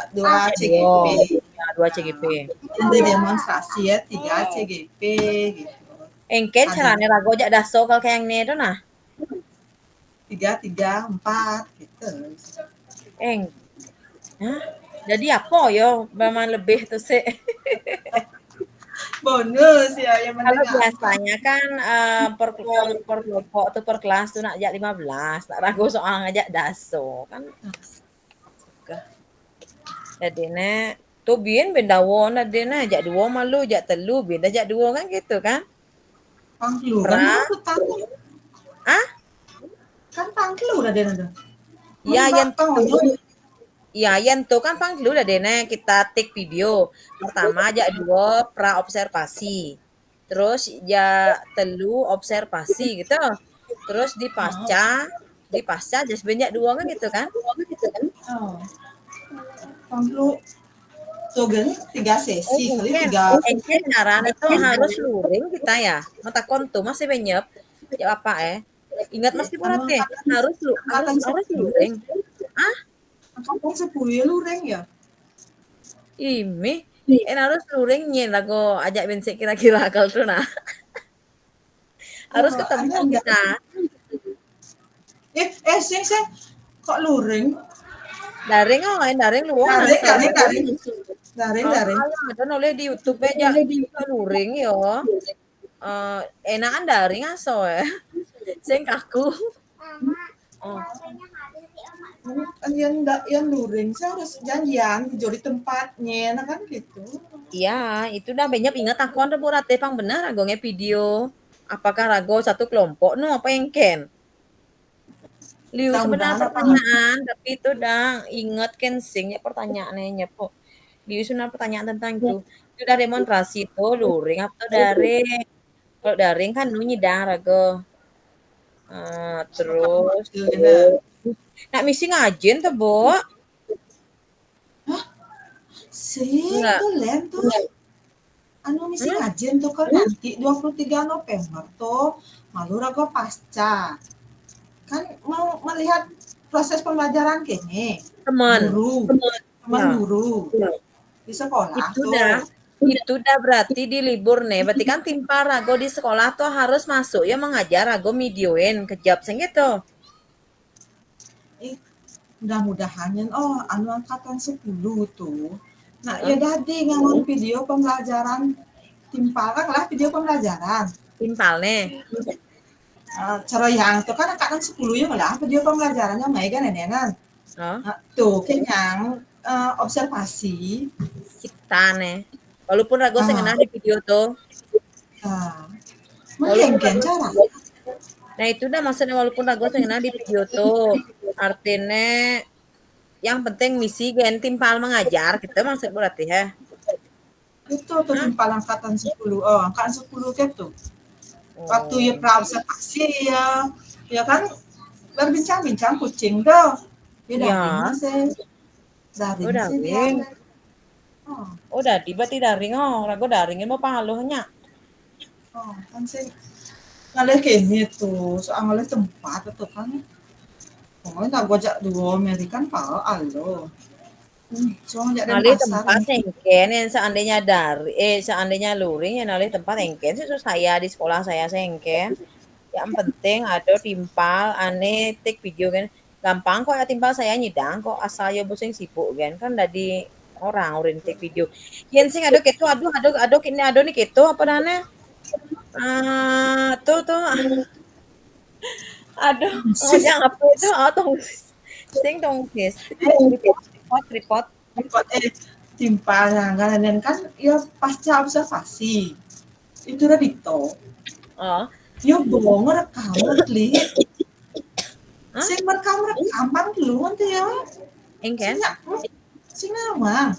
dua CGP. Dua. Ya, 2 Nah, CGP. jadi demonstrasi ya 3 CGP gitu. Engken Tadi carane rago jak daso kalau kayak yang itu nah. 3 3 4 gitu. Eng. Hah? Jadi apa yo baman lebih tuh sih. Bonus ya yang Kalau penting apa? biasanya kan per kelompok tuh per kelas tuh nak jak 15, nak ragu soal ngajak daso kan. Jadi nek tuh bien benda won ada nek jak 2 malu jak telu benda jak 2 kan gitu kan. Pangklu kan Pra, dulu tahu ah, kan pangklu udah dia ada. ya yang Melibatkan ya yang tuh kan pang dulu udah deh nek kita take video. Pertama jak 2 pra observasi. Terus ya telu observasi gitu. Terus di pasca just banyak 2 kan gitu kan. oh, pangklu tuh kan 3 sesi kali Engken, 3 engken caranya tuh harus luring kita ya. Mata kontu masih benyep. Ya apa Ingat masih anu berarti harus lu harus angkatan harus 10 luring. Ah, angkatan 10 ya lureng ya. ini harus luring nyen lagu ajak bensek kira-kira kalau tuh nah. Harus Oh, ketemu enggak. kita. Sing kok luring? Daring oh, daring luang Daring, asa. daring, daring. Daring, Oh, daring. alah, ada noleh di YouTube aja luring yo. Enakan daring aso ya. Sing kaku. Oh. Kan yang luring saya harus janjian di tempatnya nah kan gitu. Iya, itu dah banyak ingat aku anda rate pang benar agongnya video. Apakah rago satu kelompok no apa yang ken? Liu sebenarnya Mudah-mudahan apa pertanyaan, tapi itu dah ingat ken singnya pertanyaannya nyepo. Liu sebenarnya pertanyaan tentang itu. Itu udah demonstrasi itu luring atau daring? Kalau daring kan nunyi dah rago. bakal Terus waktu gitu. nak misi ngajin tuh, Bo? Sing Enggak. tuh len tuh anu misi Hmm? ngajen tuh kan nanti 23 November tuh malu raga pasca kan mau melihat proses pembelajaran kini Teman. guru teman Ya. guru di sekolah Itu tuh. dah. Itu dah berarti di libur nih. Berarti kan timpa rago di sekolah tuh harus masuk ya mengajar rago videoin kejap sing gitu. Eh, mudah-mudahan oh anu angkatan 10 tuh nah ya Heeh. dadi ngawan video pembelajaran timparang lah video pembelajaran. Timpal nih. Cara yang itu kan angkatan 10 ya malah video pembelajarannya Mei kan nenenan. Oh, Nah, tuh kenyang observasi. kita nih. Walaupun rago sing Ah, ngenah di video tuh. ah. Walaupun Melengken rago cara. Nah, itu dah maksudnya walaupun rago sing ngenah di video tuh. Artinya yang penting misi gen timpal mengajar gitu maksud berarti ya. Itu tuh Hah? timpal angkatan 10. Oh, angkatan 10 kan tuh. Waktu ya Oh, praobservasi ya, ya kan berbincang-bincang kucing tuh. Ya daring ya. masih. Oh, Daring sih dia. daring. Oh, Oh, dadi berarti daring oh, rago daringin mau pangaluhnya. kan sih ngalih kene tuh, soal ngalih tempat tuh kan. Oh, tak gojak dua Amerikan pao alo. Cuma jak den Ngalih pasar tempat ini. engken yang seandainya seandainya luring ya ngalih tempat engken sih saya di sekolah saya engken. Yang penting ada timpal ane take video kan. Gampang kok ya timpal saya nyidang kok asal ya bosing sibuk kan dari orang urin take video. Yen sing ada keto aduh kini ada nih keto apa dana? Tuh aduh Sis, ngojang apa itu tong sing tong sis eh, tripod report timpalnya kan ya pasca observasi. Itu udah dito. oh Ya bohong rekam ngeklik. ah Sing merekam rekaman dulu nanti ya. Sing engken nyak, sing nama.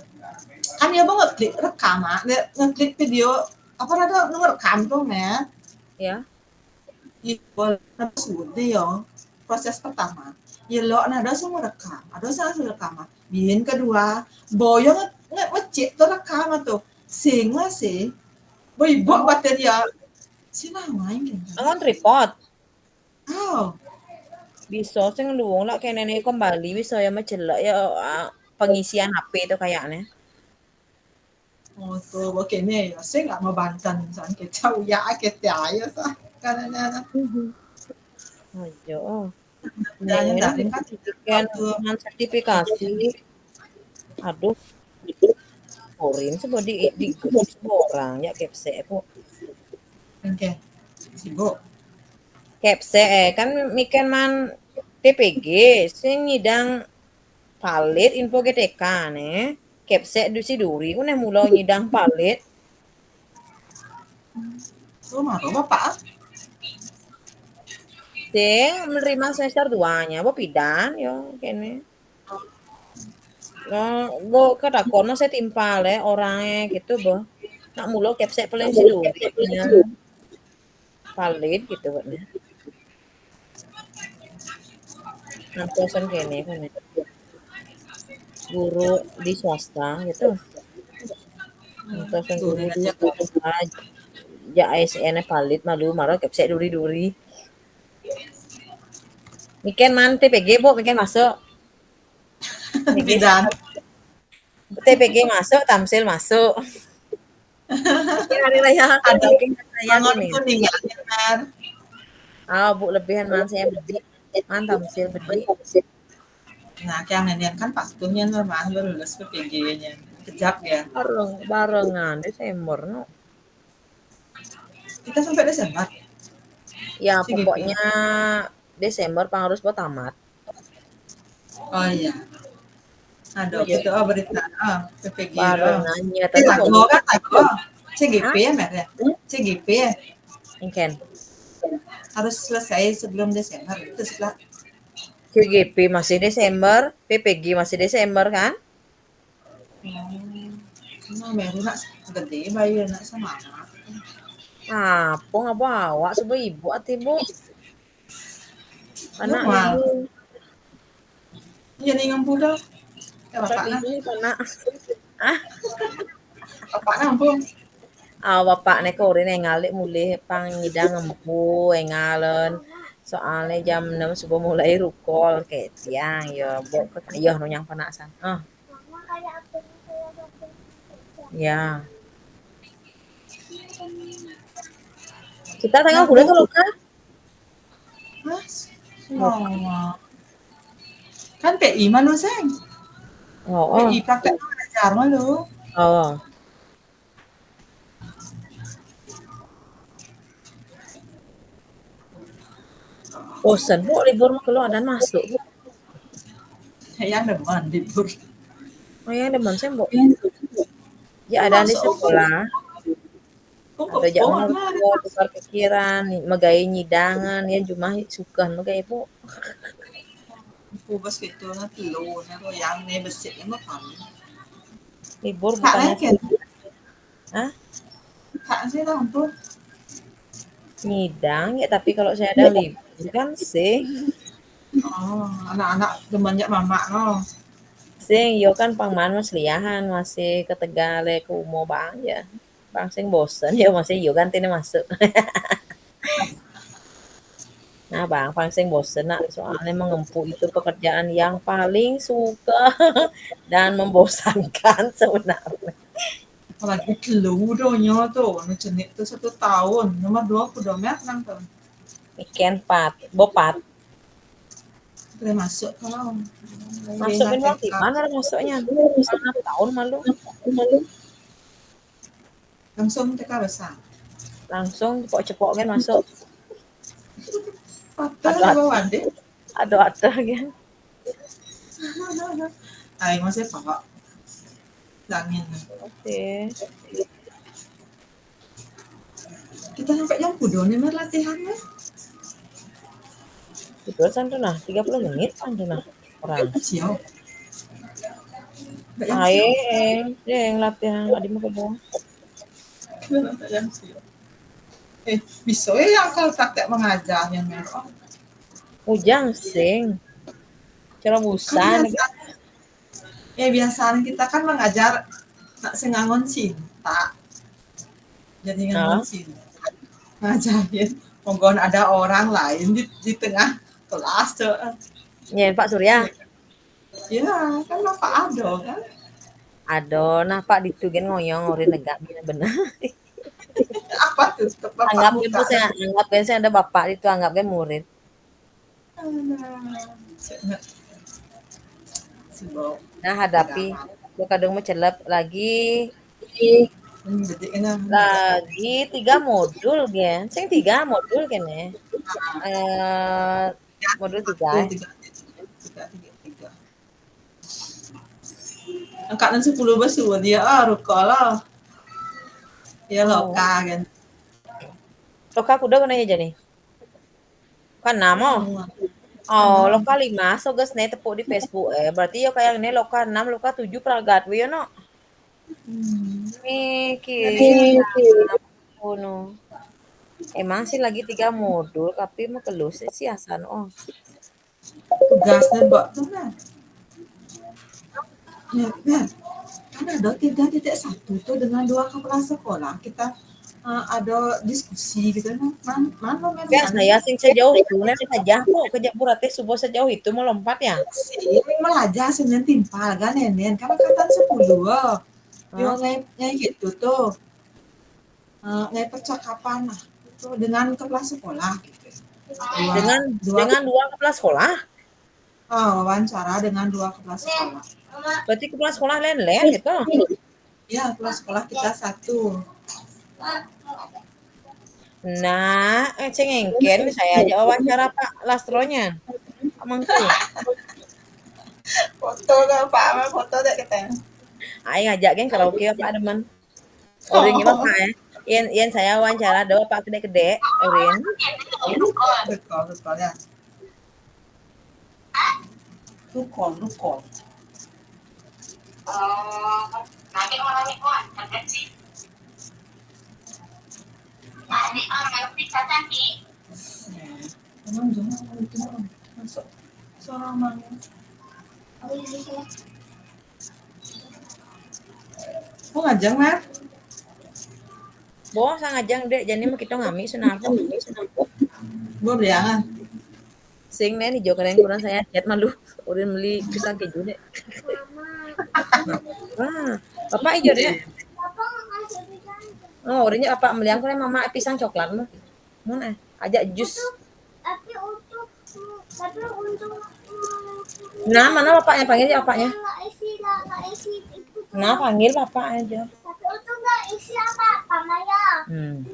Kan ya bang ngeklik rekam, ngeklik video apa ada ngerekam tuh ya. ya Iya, sudah ya. Proses pertama. Ya lo ada semua rekam, ada semua rekam. Bikin kedua, boyong ngecek tuh rekam tuh. Sing masih, boy buat angon bateria ya. Sina main kan? angon tripod Oh, bisa sing luwung lah kene nih kembali bisa ya menjelek ya pengisian HP itu kayaknya oh tuh begini ya. Sing nggak mau bantan, san kecau ya kita ya sah. Karena ayo hanya nen daring kan kan waktu dengan sertifikasi aduh korin sebab di grup semua orang ya kepse bu oke sibuk. kepse kan mikan man TPG sing nyidang palit info GTK nih kepse dusi duri ku nih mulau nyidang palit Tuh maru bapak. sing menerima semester 2-nya bu pidan yo kene bo katakono saya timpal orangnya gitu boh nak mulo kepsek paling si duri punya palit gitu kan ngantosan kene kan ya. Guru di swasta gitu ngantosan Tuh guru dan di aja swasta ja ASN palit malu marah kepsek duri-duri miken man TPG bu miken masuk TPG bidan. TPG masuk tamsil masuk miken hari raya Ada miken hari raya mangon kuning kuningnya kan. bu lebihan man saya beli man tamsil beli Nah, yang nenek kan pastunya normal baru lulus PPG-nya. Kejap ya. barengan Desember no Kita sampai Desember ya CGP. pokoknya Desember pang harus buat tamat Oh iya. oh Aduh, ya kita berita PPG loh. barengannya tadi Tago pokoknya kan tago. CGP ah ya, Mer ya? CGP ya. ingken Harus selesai sebelum Desember. Itu setelah CGP masih Desember PPG masih Desember kan nah, Meru nak gede bayi nak semangat. apa nggak bawa sebuah ibu ati bu Lu anak mal. ibu Jadi ngempul ya bukan bapak nah. ibu anak ah Bapak nampung. bapak nek korin ngalik mulai pang ngidang empu ngalen soalnya jam 6 subuh mulai rukol kayak tiang ya bu ketayah no yang penasan ya kita tengah kuliah Nampung. kalau kan Mas. oh, Semua. Kan PI mah lu, Seng. oh, PI praktek ngajar mah lu. oh. Bosan bu libur mah keluar dan masuk bu Yang demen libur. oh ya demen sih bu ya Kan ada di masuk sekolah ada jak kok harus mah keluar tukar pikiran megai nyidangan ya cuma suka megai bu bubas gitu na telo na yang nih besi mah kami. libur Kak bukannya lagi ah kak sih lampu. nyidang ya tapi kalau saya ada libur kan sih Oh, anak-anak demennya mama no. sing yo kan pangman mas liahan masih ke Tegal ke Umo bang ya bang sing bosen ya masih yo kan tini masuk Nah, Bang, paling sering bosen, Nak, soalnya mengempuk itu pekerjaan yang paling suka dan membosankan sebenarnya. Apalagi telu donya tuh, nu cenik tuh 1 tahun, nomor 2 udah nang tuh. Weekend 4, bopat. Boleh masuk kalau Masuk ingat minimal TK. di mana masuknya? 6 tahun malu. Langsung TK besar. Langsung cepok-cepok kan masuk. Patah di Aduh, bawah deh. aduh, aduh, kan. Ay, masih pak. Langin. Oke. Kita sampai jam kudo nih mer latihannya. Tidur santu nah, 30 menit santu nah. Orang. Siap. Sampai jam siap. Aeng, latihan nggak di muka doang. Sampai jam siap. Bisa ya kalau praktek mengajarnya mer. Oh, Ujang sing. kan Cerobosan. biasa. Biasanya kita kan mengajar nak sengangon cinta. Jadi ngangon Ah, cinta. Ngajarin. Monggon ada orang lain di tengah kelas tuh. nyen Pak Surya. Ya, kan Bapak Ado kan. Aduh, nah Pak ditugen ngoyong ngori negak bener. Apa tuh Bapak Anggap kan buka tuh saya dan anggap kan saya ada bapak itu anggap kan murid. si Bob Nah tidak hadapi apa. lu kadang mau celep Jadi enak. lagi 3 modul gen. Sing 3 modul kan ya. Modul 3. Satu, tiga, tiga, tiga, tiga. Angkatan 10 besar dia rukolah. Dia Oh, loka kan. loka kuda kena aja nih. Kan namo. Oh, Enam. loka 5 so geus ne tepuk di Facebook berarti yo kayak ini loka 6 loka 7 pragat we yo no. Mikir Jadi kuno. Emang sih lagi 3 modul tapi mah kelus sih asan oh. tugasnya Mbak tuh kan. Ya, kan ada 3.1 tuh dengan 2 kepala sekolah kita ada diskusi gitu kan. Mana Ya Merian saya sing sejauh itu nen saja kok kerja berarti subuh sejauh itu melompat ya. sih melajar senin timpal kan nenen kan angkatan 10 yo Hah? ngai gitu tuh ngai percakapan lah itu dengan kepala sekolah gitu dua Dengan dua dengan 2 kepala sekolah. wawancara dengan 2 kepala sekolah Berarti kepala sekolah lain-lain gitu. ya kepala sekolah kita satu Nah, cengengken saya aja wawancara Pak Lastronya. Amangku. foto nggak apa foto deh kita Aing ngajak geng karaoke Pak demen. Urin mah oh Pak ya. Yen saya wawancara do Pak gede-gede, urin. betul betul ya lukol ya emang jangan itu masuk seorang mana mau ngajak Mer Bo sang ngajang dek jani mah kita ngami sunarpo. gue beliangan Sing nen hijau keren kurang saya chat malu. Urin beli pisang keju dek. Wah, Bapak hijau dek. Oh, urinnya apa meliang keren mama pisang coklat mah. Mana? Ajak jus. Nah, mana bapaknya panggil aja bapaknya. Nah, panggil bapak aja. Hmm.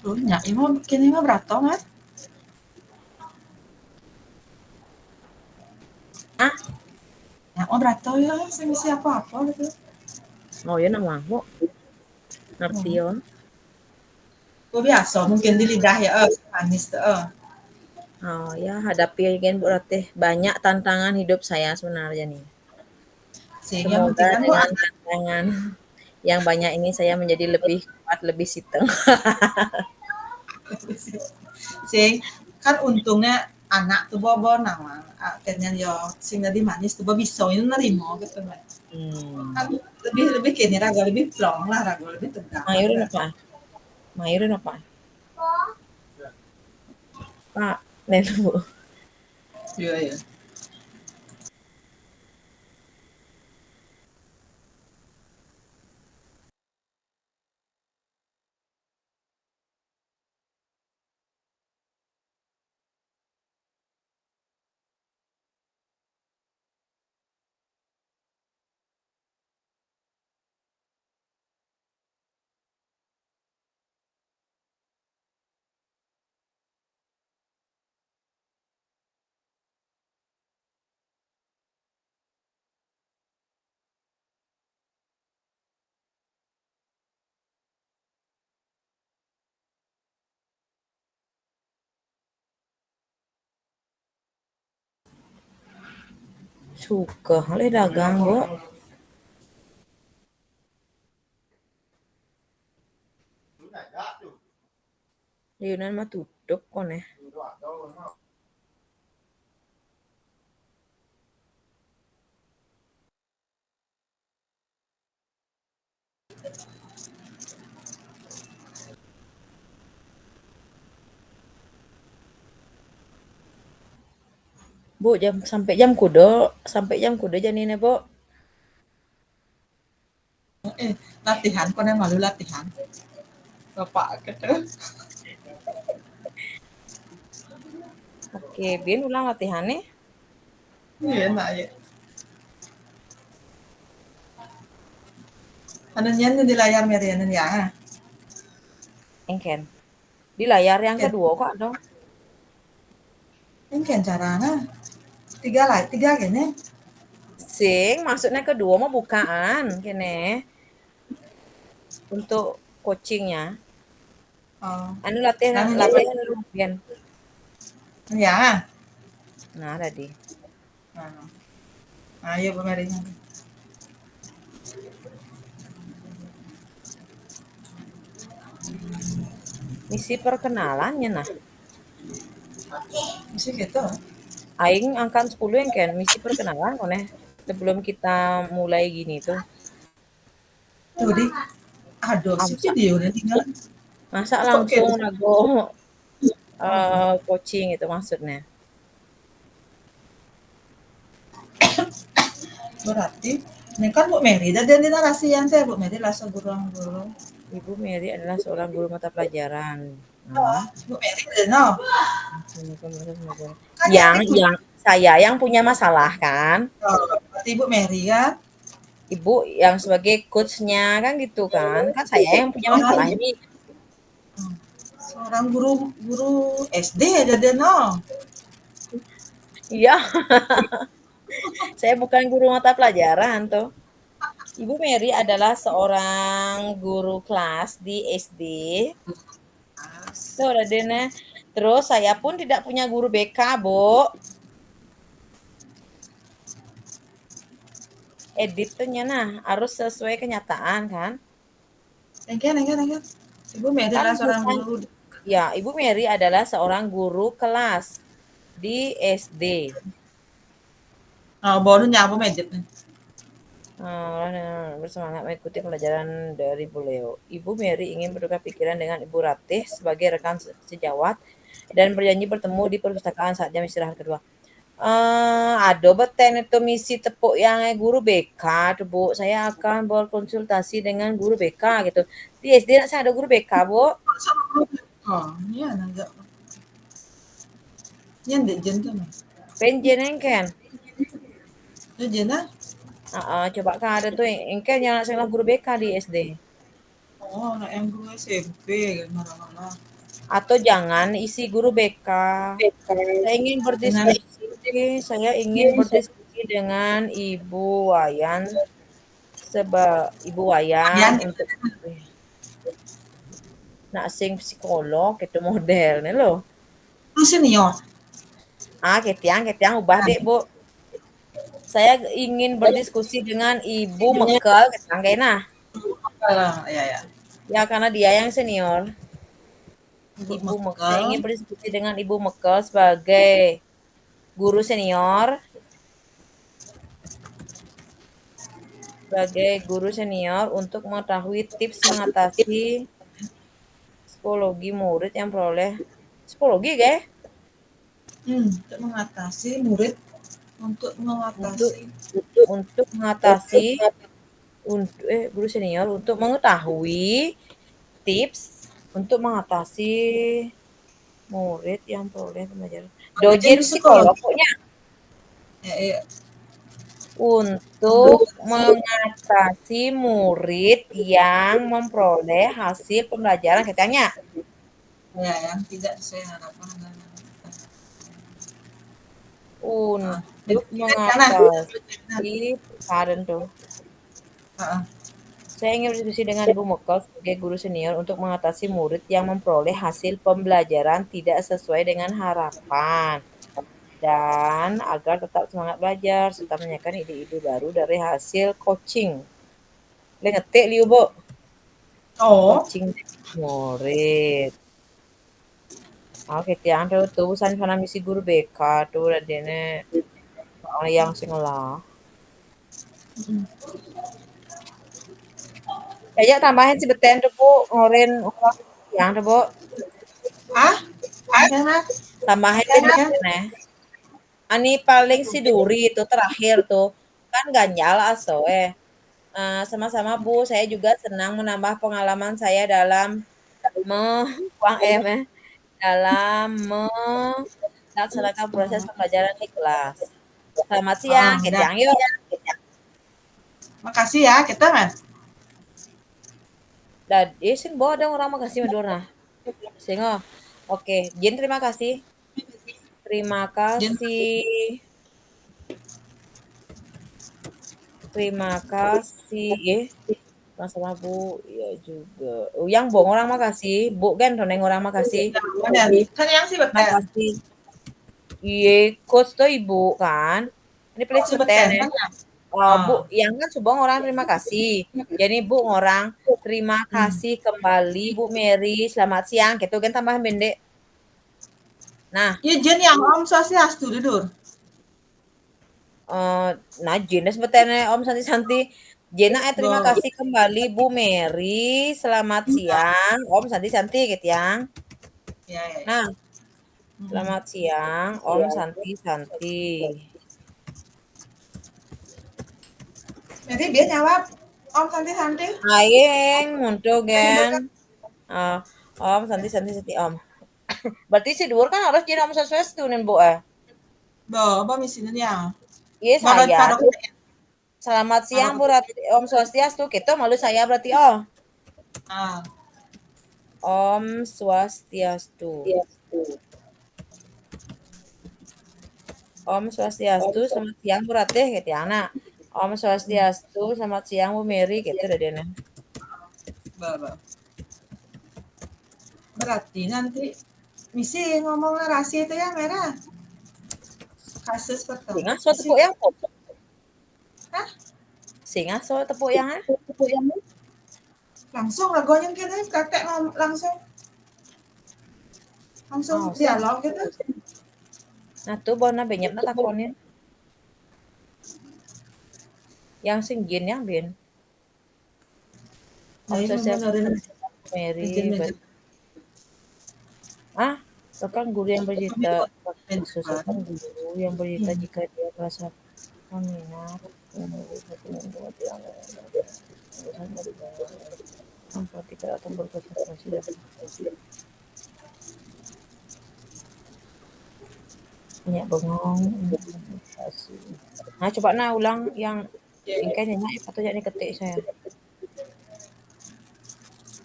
tuh nyak ini mah berato kan Ah, nyak mah berato ya sama siapa apa gitu oh ya nang wangko. Ngerti yo. gue biasa mungkin di lidah ya manis tuh Oh ya, hadapi kan berarti banyak tantangan hidup saya sebenarnya nih. sehingga yang Semoga penting kan gue dengan tantangan yang banyak ini saya menjadi lebih kuat, lebih siteng. sing kan untungnya anak tuh bawa nama akhirnya yo sing tadi manis tuh bisa ini nerimo gitu kan Hmm. kan lebih lebih kini raga lebih plong lah raga lebih tegang Mayurin kan apa? Mayurin apa? Pak, nen Bu. Iya, iya. Suka kali dagang, Bu. Yunan mah tutup kon ya. Bu, sampai jam kudo janine, Bu. Latihan, kon yang malu latihan. Bapak gitu. Oke, Bin ulang latihannya. Iya, nak ya. Ano yan di layar merianan ya. Engken. Di layar yang Ken, kedua kok dong. ini kan caranya. Tiga gini. Sing, maksudnya kedua mah bukaan, kene. Untuk coachingnya. Oh, Anu latihan namun latihan lu, Bin. ya. Nah, tadi. Nah, ayo pemerintahan. Misi perkenalannya nah. Mesti gitu. Aing angkat 10 yang kan misi perkenalan koneh. Sebelum kita mulai gini tuh. Tuh di, aduh si Masa, videonya tinggal. masa Kok langsung gitu? nago Oh, coaching itu maksudnya. berarti ini kan Bu Mary dan dia narasi yang teh Bu Mary lah guru. Ibu Mary adalah seorang guru mata pelajaran. Nah, Bu Mary udah no. Kan yang yang ikut. yang saya yang punya masalah kan. Oh, berarti Bu Mary ya. Ibu yang sebagai coachnya kan gitu kan. Kan saya yang punya Oh, masalah iya. ini. Seorang guru SD aja dia no. Iya, saya bukan guru mata pelajaran tuh. Ibu Mary adalah seorang guru kelas di SD. Tuh, Radennya. Terus saya pun tidak punya guru BK, Bu. Editnya nah harus sesuai kenyataan kan. Engken. Ibu Mary Kan lah seorang bukan guru. ya, Ibu Mary adalah seorang guru kelas di SD. Oh, baru nyapu medit nih. Bersemangat mengikuti pelajaran dari beliau. Ibu Mary ingin bertukar pikiran dengan Ibu Ratih sebagai rekan sejawat dan berjanji bertemu di perpustakaan saat jam istirahat kedua. Ada beten itu misi tepuk yang guru BK tuh Bu. Saya akan berkonsultasi dengan guru BK gitu. Di SD saya ada guru BK, Bu. Oh, iya nggak. Yan di jen tuh. Penjen engken. Di jen ah. Coba kan ada tuh engken yang saya guru BK di SD. Oh, anak yang guru SMP marah-marah. Atau jangan isi guru BK. Saya ingin Dengan berdiskusi, saya ingin berdiskusi dengan Ibu Wayan Ibu Wayan Yan untuk nak sing psikolog itu modelnya loh. lu senior. Ketiang ubah deh, Bu. Saya ingin berdiskusi dengan Ibu Mekel, ketiang nah. Ya ya. Ya karena dia yang senior. Ibu Saya Mekel. ingin berdiskusi dengan Ibu Mekel sebagai guru senior. Sebagai guru senior untuk mengetahui tips mengatasi psikologi murid yang peroleh psikologi, guys. Untuk mengatasi murid untuk Untuk mengatasi untuk mengatasi guru senior untuk mengetahui tips untuk mengatasi murid yang peroleh pembelajaran. dojen Dojen psikolog psikologi. pokoknya Ya, ya. untuk mengatasi murid yang memperoleh hasil pembelajaran katanya. Ya, yang tidak sesuai harapan. Jadi Untuk tidak jangan. mengatasi kemarin tuh. Heeh. Saya ingin berdiskusi dengan Ibu Mekal sebagai guru senior untuk mengatasi murid yang memperoleh hasil pembelajaran tidak sesuai dengan harapan dan agar tetap semangat belajar serta menanyakan ide-ide baru dari hasil coaching. Le ngetik liu, Bu. Oh, Coaching murid. Oke, tiang tuh tulisan sana misi guru BK tuh adene yang sing lah. Kayak tambahin si beten tuh, Bu, ngoren orang tiang tuh, Bu. ah, gimana? Tambahin deh Ya, beten ya. Ani paling si Duri itu terakhir tuh, kan ganjal asoe. Sama-sama Bu, saya juga senang menambah pengalaman saya dalam me uang dalam melaksanakan proses pembelajaran di kelas. Selamat siang, dah. Ketiang yuk. Makasih ya, kita kan. Dan sing bawa ada orang makasih Madura. Singo. Oke, Jin terima kasih. Terima Jen, kasih. Terima kasih. Sama Bu, iya juga. Yang bong orang makasih. Bu kan toneng orang makasih. benar. Kan yang sih beten. Makasih. Iya, coach tuh Ibu kan. Ini Oh, please si beten beten ya. kan ya. Bu, Ah, yang kan subang orang terima kasih. Jadi Bu orang terima hmm. kasih kembali Bu Mary. Selamat siang. Gitu kan tambahan bendek. Nah, Ya Jen yang Om Swastiastu dulu. eh nah jenis betene Om Santi-Santi. Jena terima Bo. kasih kembali Bu Mary. Selamat siang Om Santi-Santi gitu ya. Ya, ya, ya. Nah, Hmm. selamat siang Om Santi-Santi. Jadi dia jawab Om Santi-Santi. Aing muncul Tidur gen. kan? Ah, Om Santi-Santi Om. Berarti si Dur kan harus jadi Om Swastiastu nih Bu Bo, apa misinya? Iya Baru saya. kado Selamat siang kado. Bu Rati, Om Swastiastu. Kita malu saya berarti oh. Ah, Om Swastiastu. Om Swastiastu, selamat siang Bu Ratih, gitu ya, anak. Om Swastiastu, selamat siang Bu Mary, gitu udah deh. bo. Berarti nanti misi ngomong narasi itu ya merah. Kasus pertama. Singa so Misi. tepuk yang kok. Hah? Singa so tepuk yang Langsung lagunya kita kakek langsung langsung Oh, sih. dialog gitu. Nah tuh bona benyep na takonin. Yang sing Jin yang Ben. Om Jadi Swastiastu, benerin Mary, mejen-mejen. ah, rekan guru yang bercerita, khusus Kan. rekan guru yang bercerita jika dia merasa minat, memperhatikan atau berkonsentrasi dapat banyak bengong, meditasi. Nah, coba nah ulang yang Ya, ingkanya nyanyi atau jadi ketik saya.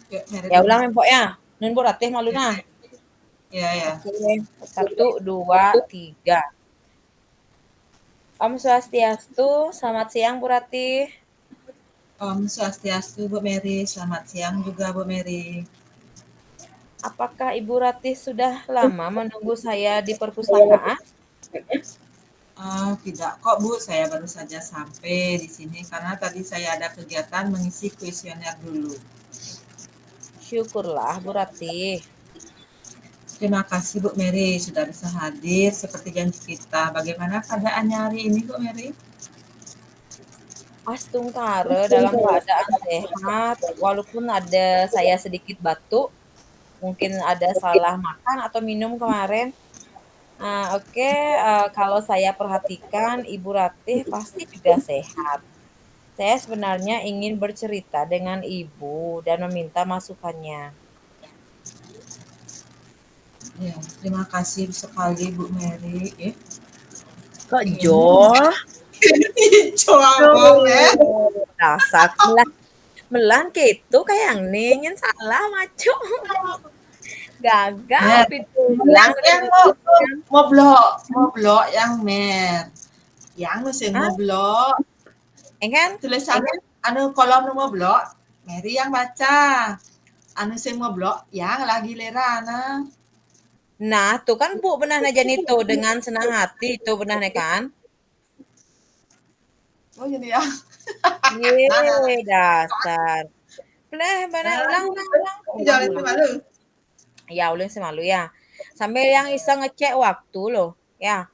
ya, merah Ya dulu. ulang empok ya. Nun bu ratih malu Ya, nah. ya, ya. Oke, 1, 2, 3. Om Swastiastu, selamat siang Bu Ratih. Om Swastiastu Bu Mary, selamat siang juga Bu Mary. Apakah Ibu Ratih sudah lama menunggu saya di perpustakaan? Tidak kok Bu, saya baru saja sampai di sini karena tadi saya ada kegiatan mengisi kuesioner dulu. Syukurlah Bu Ratih. Terima kasih Bu Mary sudah bisa hadir seperti janji kita. Bagaimana keadaannya hari ini Bu Mary? Astungkare dalam keadaan sehat, walaupun ada saya sedikit batuk, mungkin ada salah makan atau minum kemarin. Oke, kalau saya perhatikan Ibu Ratih pasti juga sehat. Saya sebenarnya ingin bercerita dengan Ibu dan meminta masukannya. Ya, terima kasih sekali Bu Mary. Kok Ingin Jol? coba Duh, Mer. dasar melah melan gitu kayak ningin salah maco. Gagal Mer, pitulang yang mau blok, yang Mer. Yang mesti ah, mau blok. kan? Tulisannya anu kolom nu mau blok. Mary yang baca. Anu sing mau blok yang lagi lerana. Nah, tuh kan Bu pernah najan itu dengan senang hati itu pernah nih kan? Oh jadi ya. Nah, nah, Ye, nah. dasar. Boleh, benar ulang, ulang, ulang, ulang, Jangan itu ulang. malu. Ya, ulun sih malu ya. Sambil yang iseng ngecek waktu loh. Ya,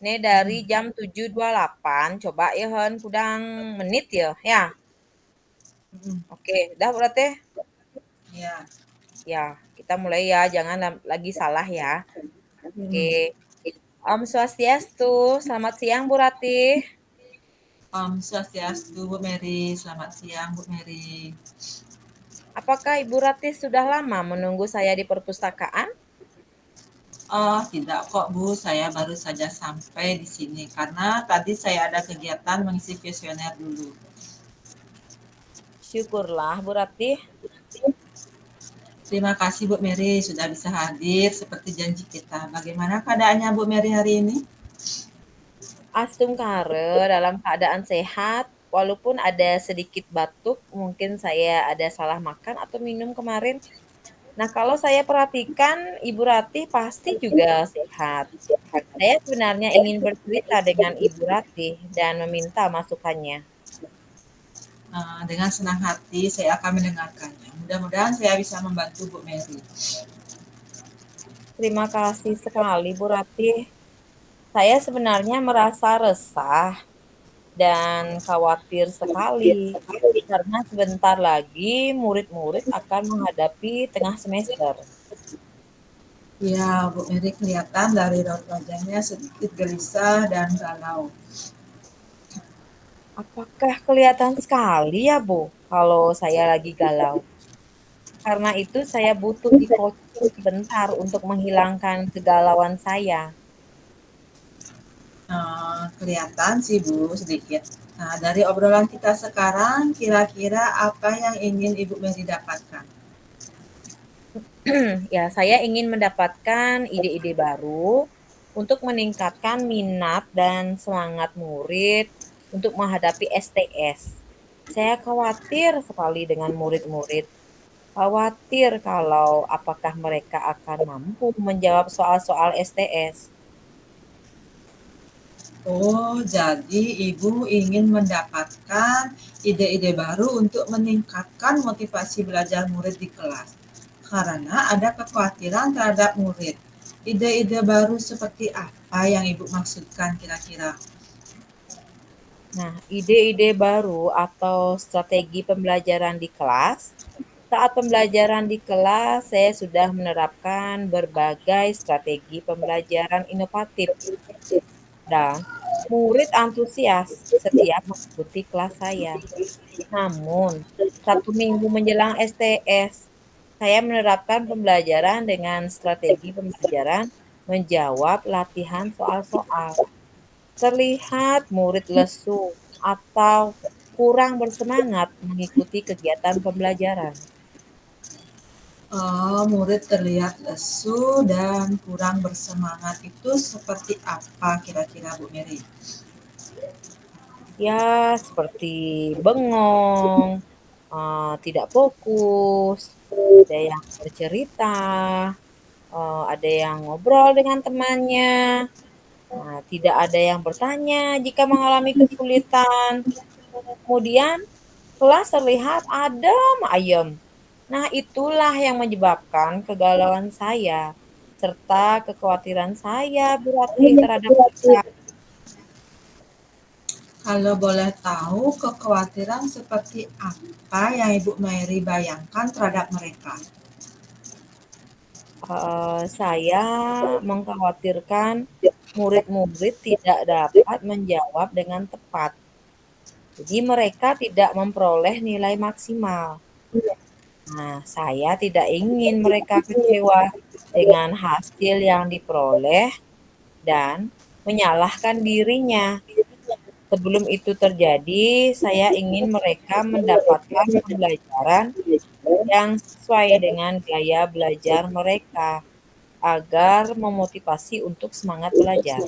ini dari jam 7.28. Coba ya, Hen, kudang menit ya. Ya, oke. Dah berarti. Ya. Ya, kita mulai ya. Jangan lagi salah ya. Oke. Om Swastiastu. Selamat siang, Bu Ratih. Om Swastiastu Bu Mary. Selamat siang Bu Mary. Apakah Ibu Ratih sudah lama menunggu saya di perpustakaan? Oh, tidak kok Bu, saya baru saja sampai di sini karena tadi saya ada kegiatan mengisi kuesioner dulu. Syukurlah, Bu Ratih. Terima kasih Bu Mary sudah bisa hadir seperti janji kita. Bagaimana keadaannya Bu Mary hari ini? Astung dalam keadaan sehat, walaupun ada sedikit batuk, mungkin saya ada salah makan atau minum kemarin. Nah, kalau saya perhatikan Ibu Ratih pasti juga sehat. Saya sebenarnya ingin bercerita dengan Ibu Ratih dan meminta masukannya. Dengan senang hati saya akan mendengarkannya. Mudah-mudahan saya bisa membantu Bu Mary. Terima kasih sekali, Bu Ratih. Saya sebenarnya merasa resah dan khawatir sekali karena sebentar lagi murid-murid akan menghadapi tengah semester. Ya, Bu Mary kelihatan dari raut wajahnya sedikit gelisah dan galau. Apakah kelihatan sekali ya, Bu, kalau saya lagi galau? Karena itu saya butuh di-coaching sebentar untuk menghilangkan kegalauan saya. Kelihatan sih Bu sedikit. Nah, dari obrolan kita sekarang, kira-kira apa yang ingin Ibu Mary dapatkan? Ya, saya ingin mendapatkan ide-ide baru untuk meningkatkan minat dan semangat murid untuk menghadapi STS. Saya khawatir sekali dengan murid-murid. Khawatir kalau apakah mereka akan mampu menjawab soal-soal STS. Oh, jadi Ibu ingin mendapatkan ide-ide baru untuk meningkatkan motivasi belajar murid di kelas. Karena ada kekhawatiran terhadap murid. Ide-ide baru seperti apa yang Ibu maksudkan kira-kira? Nah, ide-ide baru atau strategi pembelajaran di kelas. Saat pembelajaran di kelas, saya sudah menerapkan berbagai strategi pembelajaran inovatif dan murid antusias setiap mengikuti kelas saya. Namun, 1 minggu menjelang STS, saya menerapkan pembelajaran dengan strategi pembelajaran menjawab latihan soal-soal. Terlihat murid lesu atau kurang bersemangat mengikuti kegiatan pembelajaran. Murid terlihat lesu dan kurang bersemangat itu seperti apa kira-kira Bu Mary? Ya, seperti bengong, tidak fokus, ada yang bercerita, ada yang ngobrol dengan temannya, tidak ada yang bertanya jika mengalami kesulitan. Kemudian kelas terlihat adem ayem. Nah, itulah yang menyebabkan kegalauan saya serta kekhawatiran saya berarti terhadap mereka. Kalau boleh tahu, kekhawatiran seperti apa yang Ibu Mary bayangkan terhadap mereka? Saya mengkhawatirkan murid-murid tidak dapat menjawab dengan tepat. Jadi mereka tidak memperoleh nilai maksimal. Nah, saya tidak ingin mereka kecewa dengan hasil yang diperoleh dan menyalahkan dirinya. Sebelum itu terjadi, saya ingin mereka mendapatkan pembelajaran yang sesuai dengan gaya belajar mereka agar memotivasi untuk semangat belajar.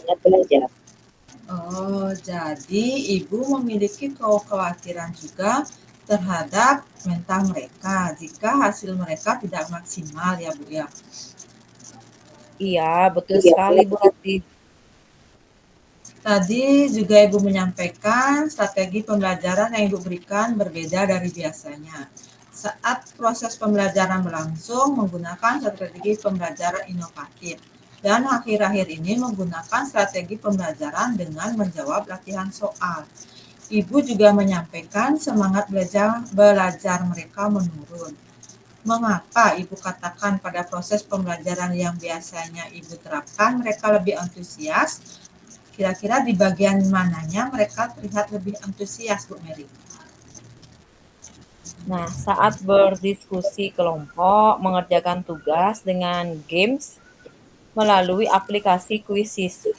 Oh, jadi ibu memiliki kekhawatiran juga terhadap mental mereka jika hasil mereka tidak maksimal ya Bu ya. Iya, betul sekali Bu Ratih. Tadi juga Ibu menyampaikan strategi pembelajaran yang Ibu berikan berbeda dari biasanya. Saat proses pembelajaran berlangsung menggunakan strategi pembelajaran inovatif. Dan akhir-akhir ini menggunakan strategi pembelajaran dengan menjawab latihan soal. Ibu juga menyampaikan semangat belajar mereka menurun. Mengapa Ibu katakan pada proses pembelajaran yang biasanya Ibu terapkan mereka lebih antusias? Kira-kira di bagian mananya mereka terlihat lebih antusias, Bu Mary? Nah, saat berdiskusi kelompok, mengerjakan tugas dengan games melalui aplikasi Quizzes,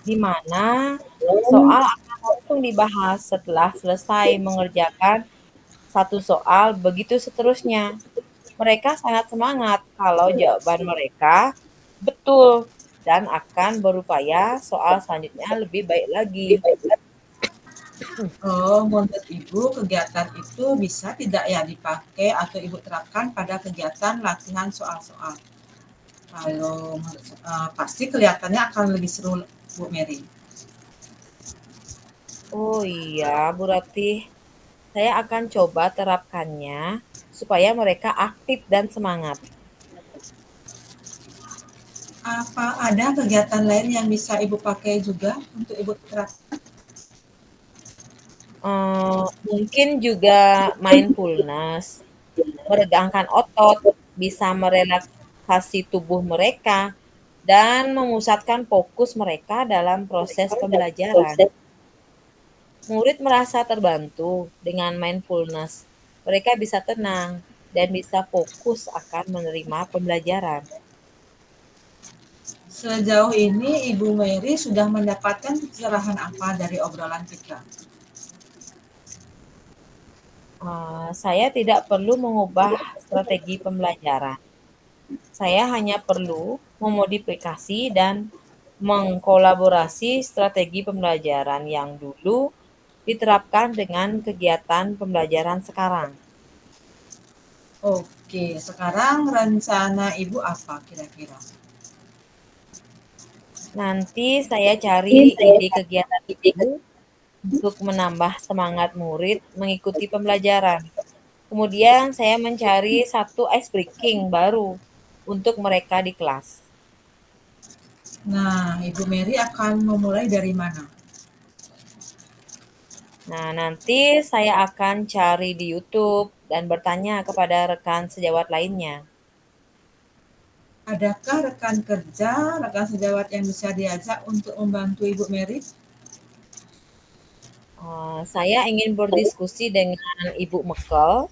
di mana soal akan langsung dibahas setelah selesai mengerjakan satu soal, begitu seterusnya. Mereka sangat semangat kalau jawaban mereka betul dan akan berupaya soal selanjutnya lebih baik lagi. Oh, menurut Ibu kegiatan itu bisa tidak ya dipakai atau Ibu terapkan pada kegiatan latihan soal-soal? Kalau pasti kelihatannya akan lebih seru, Bu Mary. Oh iya, Bu Ratih, saya akan coba terapkannya supaya mereka aktif dan semangat. Apa ada kegiatan lain yang bisa Ibu pakai juga untuk Ibu terapkan? Mungkin juga mindfulness, meregangkan otot, bisa merelaksasi tubuh mereka, dan memusatkan fokus mereka dalam proses pembelajaran. Murid merasa terbantu dengan mindfulness. Mereka bisa tenang dan bisa fokus akan menerima pembelajaran. Sejauh ini Ibu Mary sudah mendapatkan pencerahan apa dari obrolan kita? Saya tidak perlu mengubah strategi pembelajaran. Saya hanya perlu memodifikasi dan mengkolaborasi strategi pembelajaran yang dulu diterapkan dengan kegiatan pembelajaran sekarang. Oke, sekarang rencana Ibu apa kira-kira? Nanti saya cari ide kegiatan baru untuk menambah semangat murid mengikuti pembelajaran. Kemudian saya mencari satu ice breaking baru untuk mereka di kelas. Nah, Ibu Mary akan memulai dari mana? Nah, nanti saya akan cari di YouTube dan bertanya kepada rekan sejawat lainnya. Adakah rekan kerja, rekan sejawat yang bisa diajak untuk membantu Ibu Mary? Saya ingin berdiskusi dengan Ibu Mekel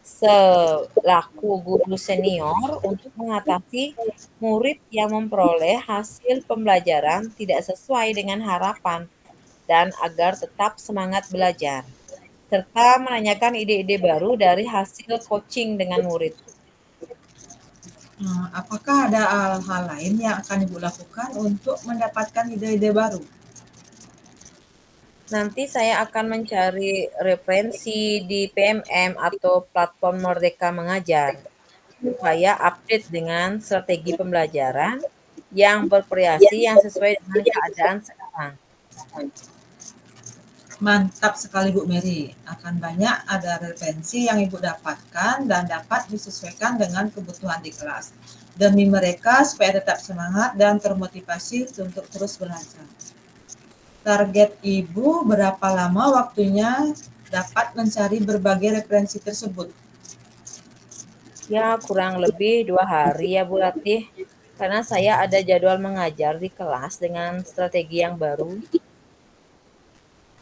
selaku guru senior untuk mengatasi murid yang memperoleh hasil pembelajaran tidak sesuai dengan harapan dan agar tetap semangat belajar, serta menanyakan ide-ide baru dari hasil coaching dengan murid. Apakah ada hal-hal lain yang akan Ibu lakukan untuk mendapatkan ide-ide baru? Nanti saya akan mencari referensi di PMM atau platform Merdeka Mengajar supaya update dengan strategi pembelajaran yang bervariasi yang sesuai dengan keadaan sekarang. Mantap sekali Bu Mary. Akan banyak ada referensi yang Ibu dapatkan dan dapat disesuaikan dengan kebutuhan di kelas. Demi mereka supaya tetap semangat dan termotivasi untuk terus belajar. Target Ibu berapa lama waktunya dapat mencari berbagai referensi tersebut? Ya, kurang lebih 2 hari ya, Bu Ratih. Karena saya ada jadwal mengajar di kelas dengan strategi yang baru.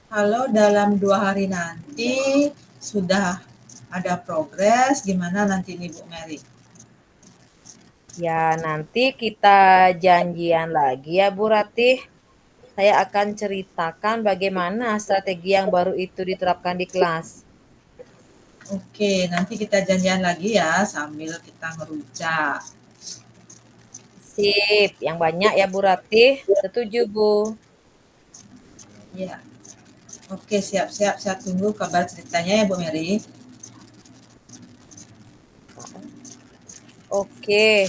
Kalau dalam 2 hari nanti sudah ada progres, gimana nanti nih Bu Mary? Ya, nanti kita janjian lagi ya, Bu Ratih. Saya akan ceritakan bagaimana strategi yang baru itu diterapkan di kelas. Oke, nanti kita janjian lagi ya sambil kita ngerujak. Sip, yang banyak ya, Bu Ratih. Setuju, Bu. Ya, oke siap-siap. Saya tunggu kabar ceritanya ya Bu Mary. Oke.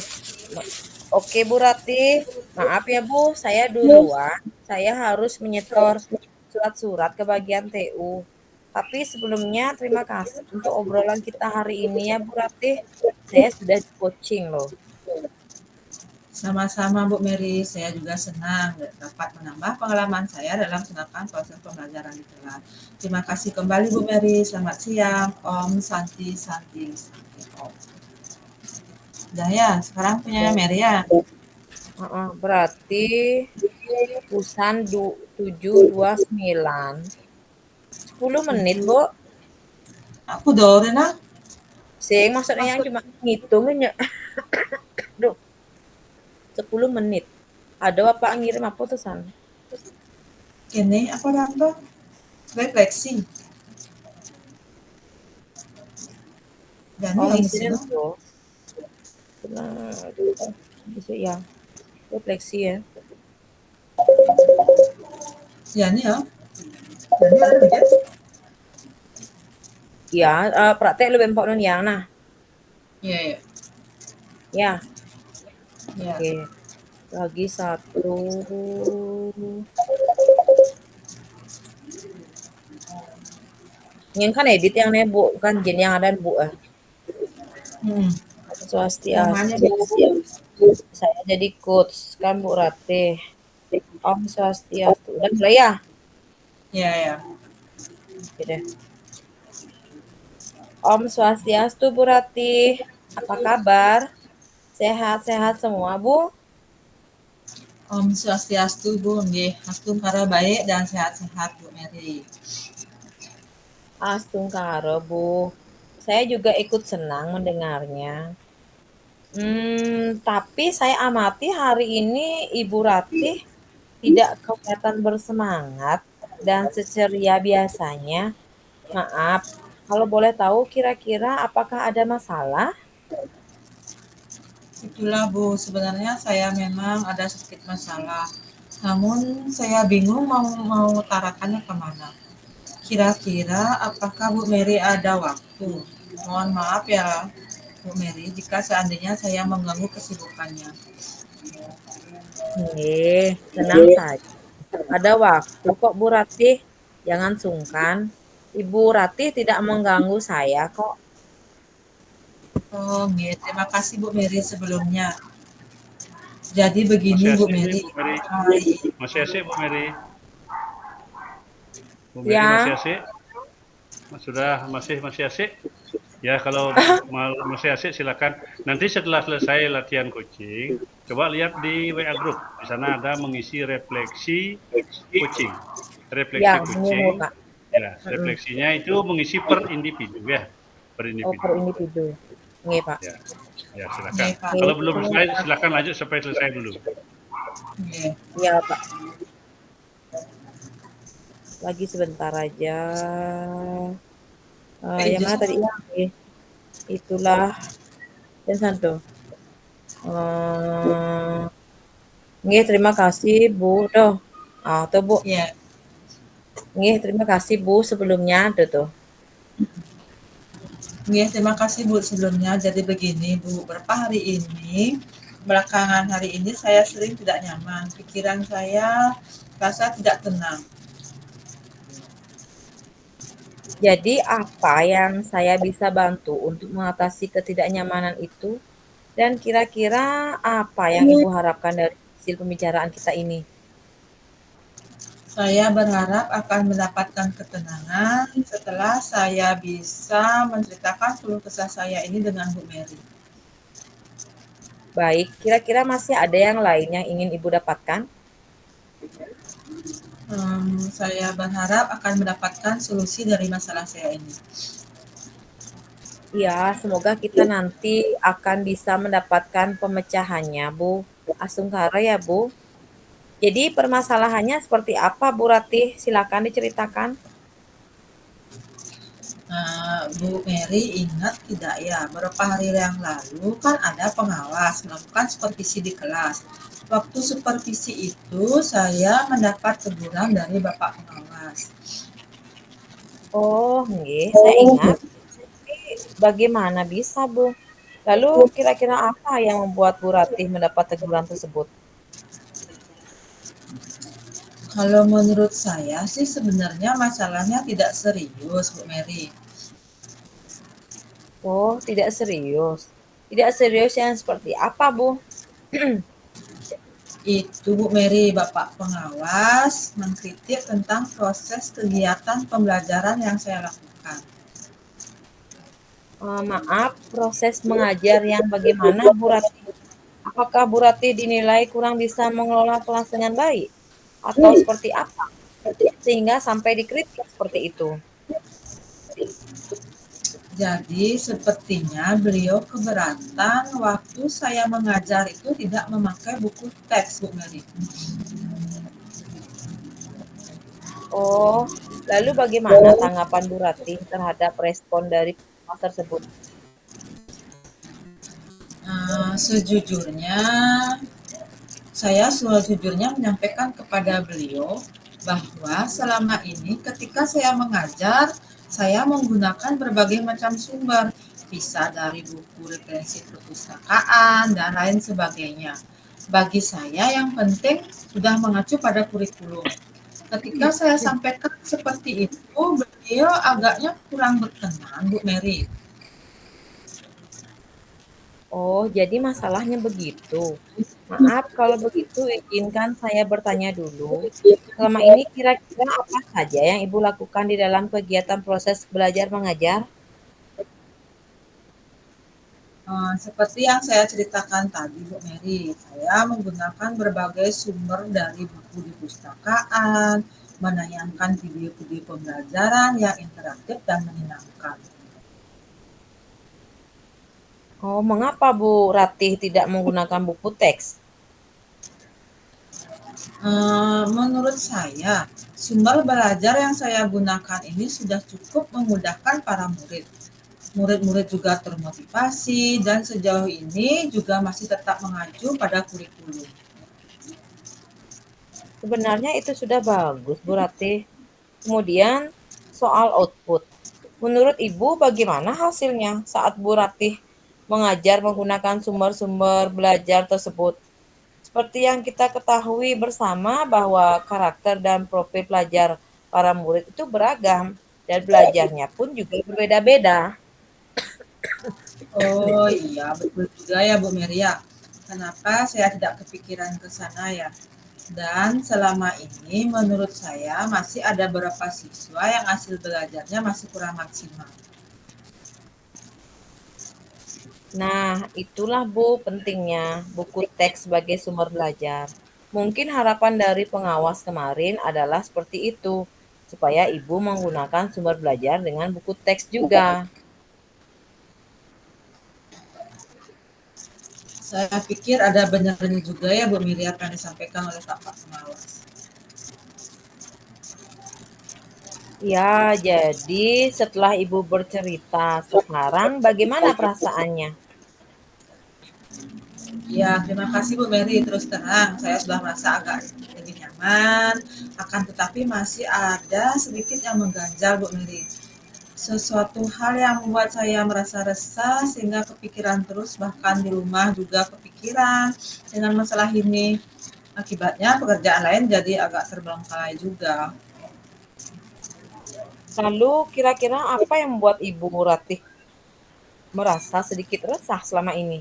Oke, Bu Ratih. Maaf ya, Bu, saya duluan. Saya harus menyetor surat-surat ke bagian TU. Tapi sebelumnya terima kasih untuk obrolan kita hari ini ya, Bu Ratih. Saya sudah di coaching loh. Sama-sama Bu Mary, saya juga senang dapat menambah pengalaman saya dalam melakukan proses pembelajaran di kelas. Terima kasih kembali Bu Mary, selamat siang, Om Santi Santi Santi Om. Udah ya, sekarang punya Mary ya. Berarti Pusan 729. 10 menit, Tujuh, Bu. aku doren ah. Sing maksudnya yang cuma ngitungnya. Duh, 10 menit. Ada Bapak ngirim apa tulisan? Ini apa nambah? Refleksi. Dan Oh, yang ngisinya sini. tuh. Benar, aduh. Bisa ya. Refleksi ya. Ya nih ya. Jadi ada kerja. Ya, praktek lebih empok nun yang. Nah, Iya, iya. ya. Iya. Oke. Lagi satu. Yang kan edit yang nih, Bu. Kan jen yang ada, Bu. Hmm. Yang mana Swastiastu. Bu? Saya jadi coach. Kan Bu Ratih. Om Swastiastu. Udah mulai ya? Iya, iya. Oke deh. Om Swastiastu, Bu Ratih. Apa kabar? Sehat-sehat semua, Bu? Om Swastiastu Bu, nggih. Astungkara baik dan sehat-sehat Bu Mary. Astungkaro, Bu. Saya juga ikut senang mendengarnya. Tapi saya amati hari ini Ibu Ratih tidak kelihatan bersemangat dan seceria biasanya. Maaf, kalau boleh tahu kira-kira apakah ada masalah? Itulah Bu, sebenarnya saya memang ada sedikit masalah. Namun saya bingung mau utarakannya kemana. Kira-kira apakah Bu Mary ada waktu? Mohon maaf ya Bu Mary jika seandainya saya mengganggu kesibukannya. Tenang saja. Ada waktu kok Bu Ratih. Jangan sungkan. Ibu Ratih tidak mengganggu saya kok. Oh, nggih. Terima kasih Bu Mary sebelumnya. Jadi begini Masih Bu asik nih Mary, Bu Mary. hari Masih asik Bu Mary. Bu Mary masih Ya, asik. Sudah masih asik. Ya kalau masih asik silakan. Nanti setelah selesai latihan coaching, coba lihat di WA group. Di sana ada mengisi refleksi coaching. ya, Refleksi ini coaching. loh Kak. Ya, Mm-mm. refleksinya itu mengisi per individu ya. Per Oh, individu. per individu. Nggih, Pak. Ya, ya silakan. nggih Pak. Kalau Oke, belum selesai, silakan lanjut sampai selesai dulu. Nggih. iya, Pak. Lagi sebentar aja. Yang mana Just tadi? Ya, nggih. Itulah. Dan santo. Eh, nggih, terima kasih, Bu. Tuh. Ah, tuh, Bu. ya. Nggih, terima kasih, Bu, sebelumnya. Tuh, tuh. Nggih, terima kasih Bu sebelumnya. Jadi begini Bu, beberapa hari ini, belakangan hari ini saya sering tidak nyaman. Pikiran saya rasa tidak tenang. Jadi, apa yang saya bisa bantu untuk mengatasi ketidaknyamanan itu? Dan kira-kira apa yang Ibu harapkan dari hasil pembicaraan kita ini? Saya berharap akan mendapatkan ketenangan setelah saya bisa menceritakan keluh kesah saya ini dengan Bu Mary. Baik, kira-kira masih ada yang lain yang ingin Ibu dapatkan? Saya berharap akan mendapatkan solusi dari masalah saya ini. Iya, semoga kita nanti akan bisa mendapatkan pemecahannya, Bu. Asungkara ya, Bu. Jadi permasalahannya seperti apa, Bu Ratih? Silakan diceritakan. Bu Mary ingat tidak ya, beberapa hari yang lalu kan ada pengawas melakukan supervisi di kelas. Waktu supervisi itu saya mendapat teguran dari Bapak pengawas. Oh, nggih, saya ingat. Tapi bagaimana bisa, Bu? Lalu kira-kira apa yang membuat Bu Ratih mendapat teguran tersebut? Kalau menurut saya sih sebenarnya masalahnya tidak serius, Bu Mary. Oh, tidak serius. Tidak serius yang seperti apa, Bu? Itu Bu Mary, Bapak pengawas mengkritik tentang proses kegiatan pembelajaran yang saya lakukan. Maaf, proses mengajar yang bagaimana, Bu Ratih? Apakah Bu Ratih dinilai kurang bisa mengelola kelas dengan baik? Atau seperti apa? Sehingga sampai dikritik seperti itu. Jadi sepertinya beliau keberatan waktu saya mengajar itu tidak memakai buku teks, Bu Mary. Oh, lalu bagaimana tanggapan Bu Ratih terhadap respon dari pengawas tersebut? Sejujurnya, saya sejujurnya menyampaikan kepada beliau bahwa selama ini ketika saya mengajar, saya menggunakan berbagai macam sumber, bisa dari buku referensi perpustakaan dan lain sebagainya. Bagi saya yang penting sudah mengacu pada kurikulum. Ketika saya sampaikan seperti itu, beliau agaknya kurang berkenan, Bu Mary. Oh, jadi masalahnya begitu. Maaf kalau begitu, izinkan saya bertanya dulu. Selama ini kira-kira apa saja yang Ibu lakukan di dalam kegiatan proses belajar mengajar? Seperti yang saya ceritakan tadi, Bu Mary, saya menggunakan berbagai sumber dari buku di pustakaan, menayangkan video-video pembelajaran yang interaktif dan menyenangkan. Oh, mengapa Bu Ratih tidak menggunakan buku teks? Menurut saya, sumber belajar yang saya gunakan ini sudah cukup memudahkan para murid. Murid-murid juga termotivasi dan sejauh ini juga masih tetap mengacu pada kurikulum. Sebenarnya itu sudah bagus, Bu Ratih. Kemudian soal output. Menurut Ibu bagaimana hasilnya saat Bu Ratih mengajar menggunakan sumber-sumber belajar tersebut? Seperti yang kita ketahui bersama bahwa karakter dan profil pelajar para murid itu beragam dan belajarnya pun juga berbeda-beda. Oh iya, betul juga ya Bu Meria. Kenapa saya tidak kepikiran ke sana ya? Dan selama ini menurut saya masih ada beberapa siswa yang hasil belajarnya masih kurang maksimal. Nah, itulah Bu pentingnya buku teks sebagai sumber belajar. Mungkin harapan dari pengawas kemarin adalah seperti itu, supaya Ibu menggunakan sumber belajar dengan buku teks juga. Saya pikir ada benarnya juga ya Bu Meria apa yang disampaikan oleh Bapak pengawas. Ya, jadi setelah Ibu bercerita sekarang, bagaimana perasaannya? Ya, terima kasih Bu Mary. Terus terang, saya sudah merasa agak lebih nyaman. Akan tetapi masih ada sedikit yang mengganjal Bu Mary. Sesuatu hal yang membuat saya merasa resah sehingga kepikiran terus, bahkan di rumah juga kepikiran dengan masalah ini. Akibatnya pekerjaan lain jadi agak terbengkalai juga. Lalu kira-kira apa yang membuat Ibu Ratih merasa sedikit resah selama ini?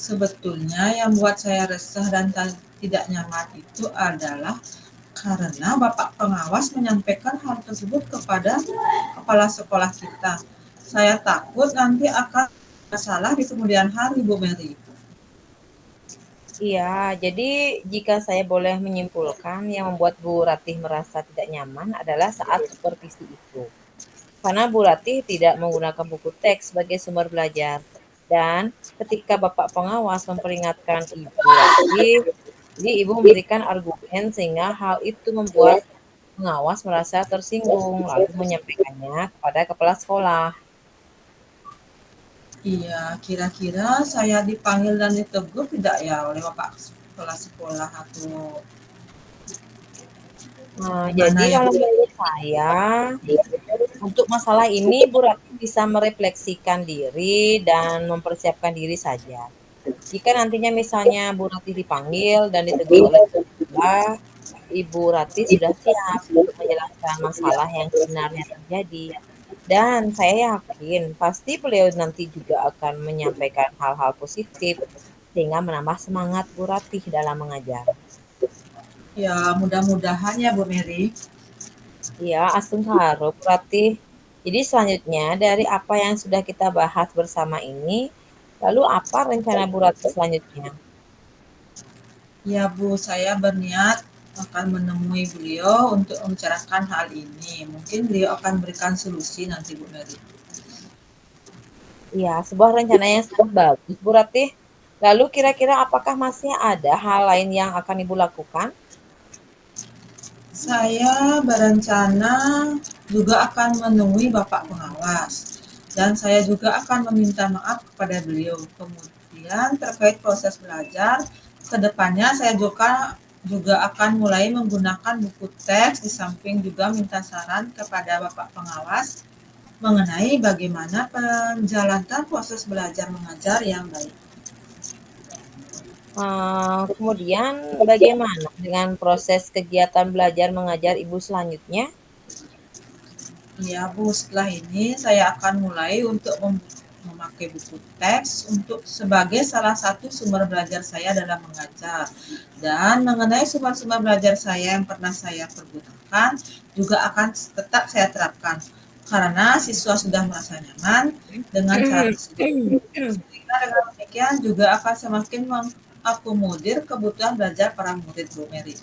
Sebetulnya yang membuat saya resah dan tidak nyaman itu adalah karena Bapak pengawas menyampaikan hal tersebut kepada kepala sekolah kita. Saya takut nanti akan masalah di kemudian hari, Bu Mary. Iya, jadi jika saya boleh menyimpulkan, yang membuat Bu Ratih merasa tidak nyaman adalah saat supervisi itu. Karena Bu Ratih tidak menggunakan buku teks sebagai sumber belajar. Dan ketika Bapak pengawas memperingatkan Ibu Ratih, jadi Ibu memberikan argumen sehingga hal itu membuat pengawas merasa tersinggung, lalu menyampaikannya kepada kepala sekolah. Iya, kira-kira saya dipanggil dan ditegur tidak ya oleh Bapak kepala sekolah atau Nah, gimana jadi ya, kalau Bu? menurut saya, untuk masalah ini Bu Ratih bisa merefleksikan diri dan mempersiapkan diri saja. Jika nantinya misalnya Bu Ratih dipanggil dan ditegur oleh kepala, Ibu Ratih sudah siap untuk menjelaskan masalah yang sebenarnya terjadi. Dan saya yakin pasti beliau nanti juga akan menyampaikan hal-hal positif sehingga menambah semangat Bu Ratih dalam mengajar. Ya, mudah-mudahan ya Bu Mary. Iya, Astungharo Bu Ratih. Jadi selanjutnya dari apa yang sudah kita bahas bersama ini, lalu apa rencana Bu Ratih selanjutnya? Ya Bu, saya berniat akan menemui beliau untuk membicarakan hal ini. Mungkin beliau akan berikan solusi nanti Bu Mary. Iya, sebuah rencana yang sangat bagus, Bu Ratih. Lalu kira-kira apakah masih ada hal lain yang akan Ibu lakukan? Saya berencana juga akan menemui Bapak pengawas dan saya juga akan meminta maaf kepada beliau. Kemudian terkait proses belajar, kedepannya saya juga akan mulai menggunakan buku teks di samping juga minta saran kepada Bapak pengawas mengenai bagaimana menjalankan proses belajar mengajar yang baik. Kemudian bagaimana dengan proses kegiatan belajar mengajar Ibu selanjutnya? Iya Bu, setelah ini saya akan mulai untuk memakai buku teks untuk sebagai salah satu sumber belajar saya dalam mengajar. Dan mengenai sumber-sumber belajar saya yang pernah saya pergunakan juga akan tetap saya terapkan. Karena siswa sudah merasa nyaman dengan cara tersebut. Sehingga dengan demikian juga akan semakin mengakomodir kebutuhan belajar para murid Bu Mary.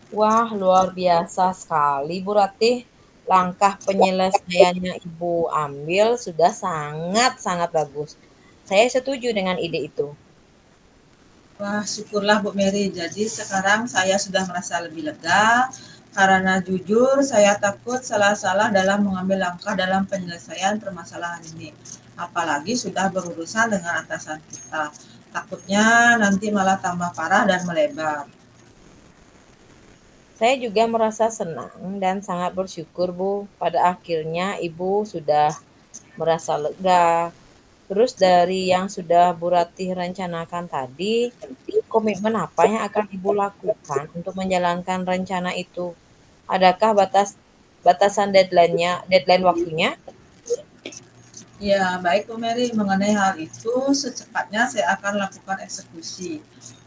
Wah, luar biasa sekali, Bu Ratih. Langkah penyelesaian yang Ibu ambil sudah sangat-sangat bagus. Saya setuju dengan ide itu. Wah, syukurlah Bu Mary. Jadi sekarang saya sudah merasa lebih lega karena jujur saya takut salah-salah dalam mengambil langkah dalam penyelesaian permasalahan ini. Apalagi sudah berurusan dengan atasan kita. Takutnya nanti malah tambah parah dan melebar. Saya juga merasa senang dan sangat bersyukur, Bu. Pada akhirnya Ibu sudah merasa lega. Terus dari yang sudah Bu Ratih rencanakan tadi, komitmen apa yang akan Ibu lakukan untuk menjalankan rencana itu? Adakah batasan deadline waktunya? Ya, baik Bu Mary. Mengenai hal itu, secepatnya saya akan lakukan eksekusi.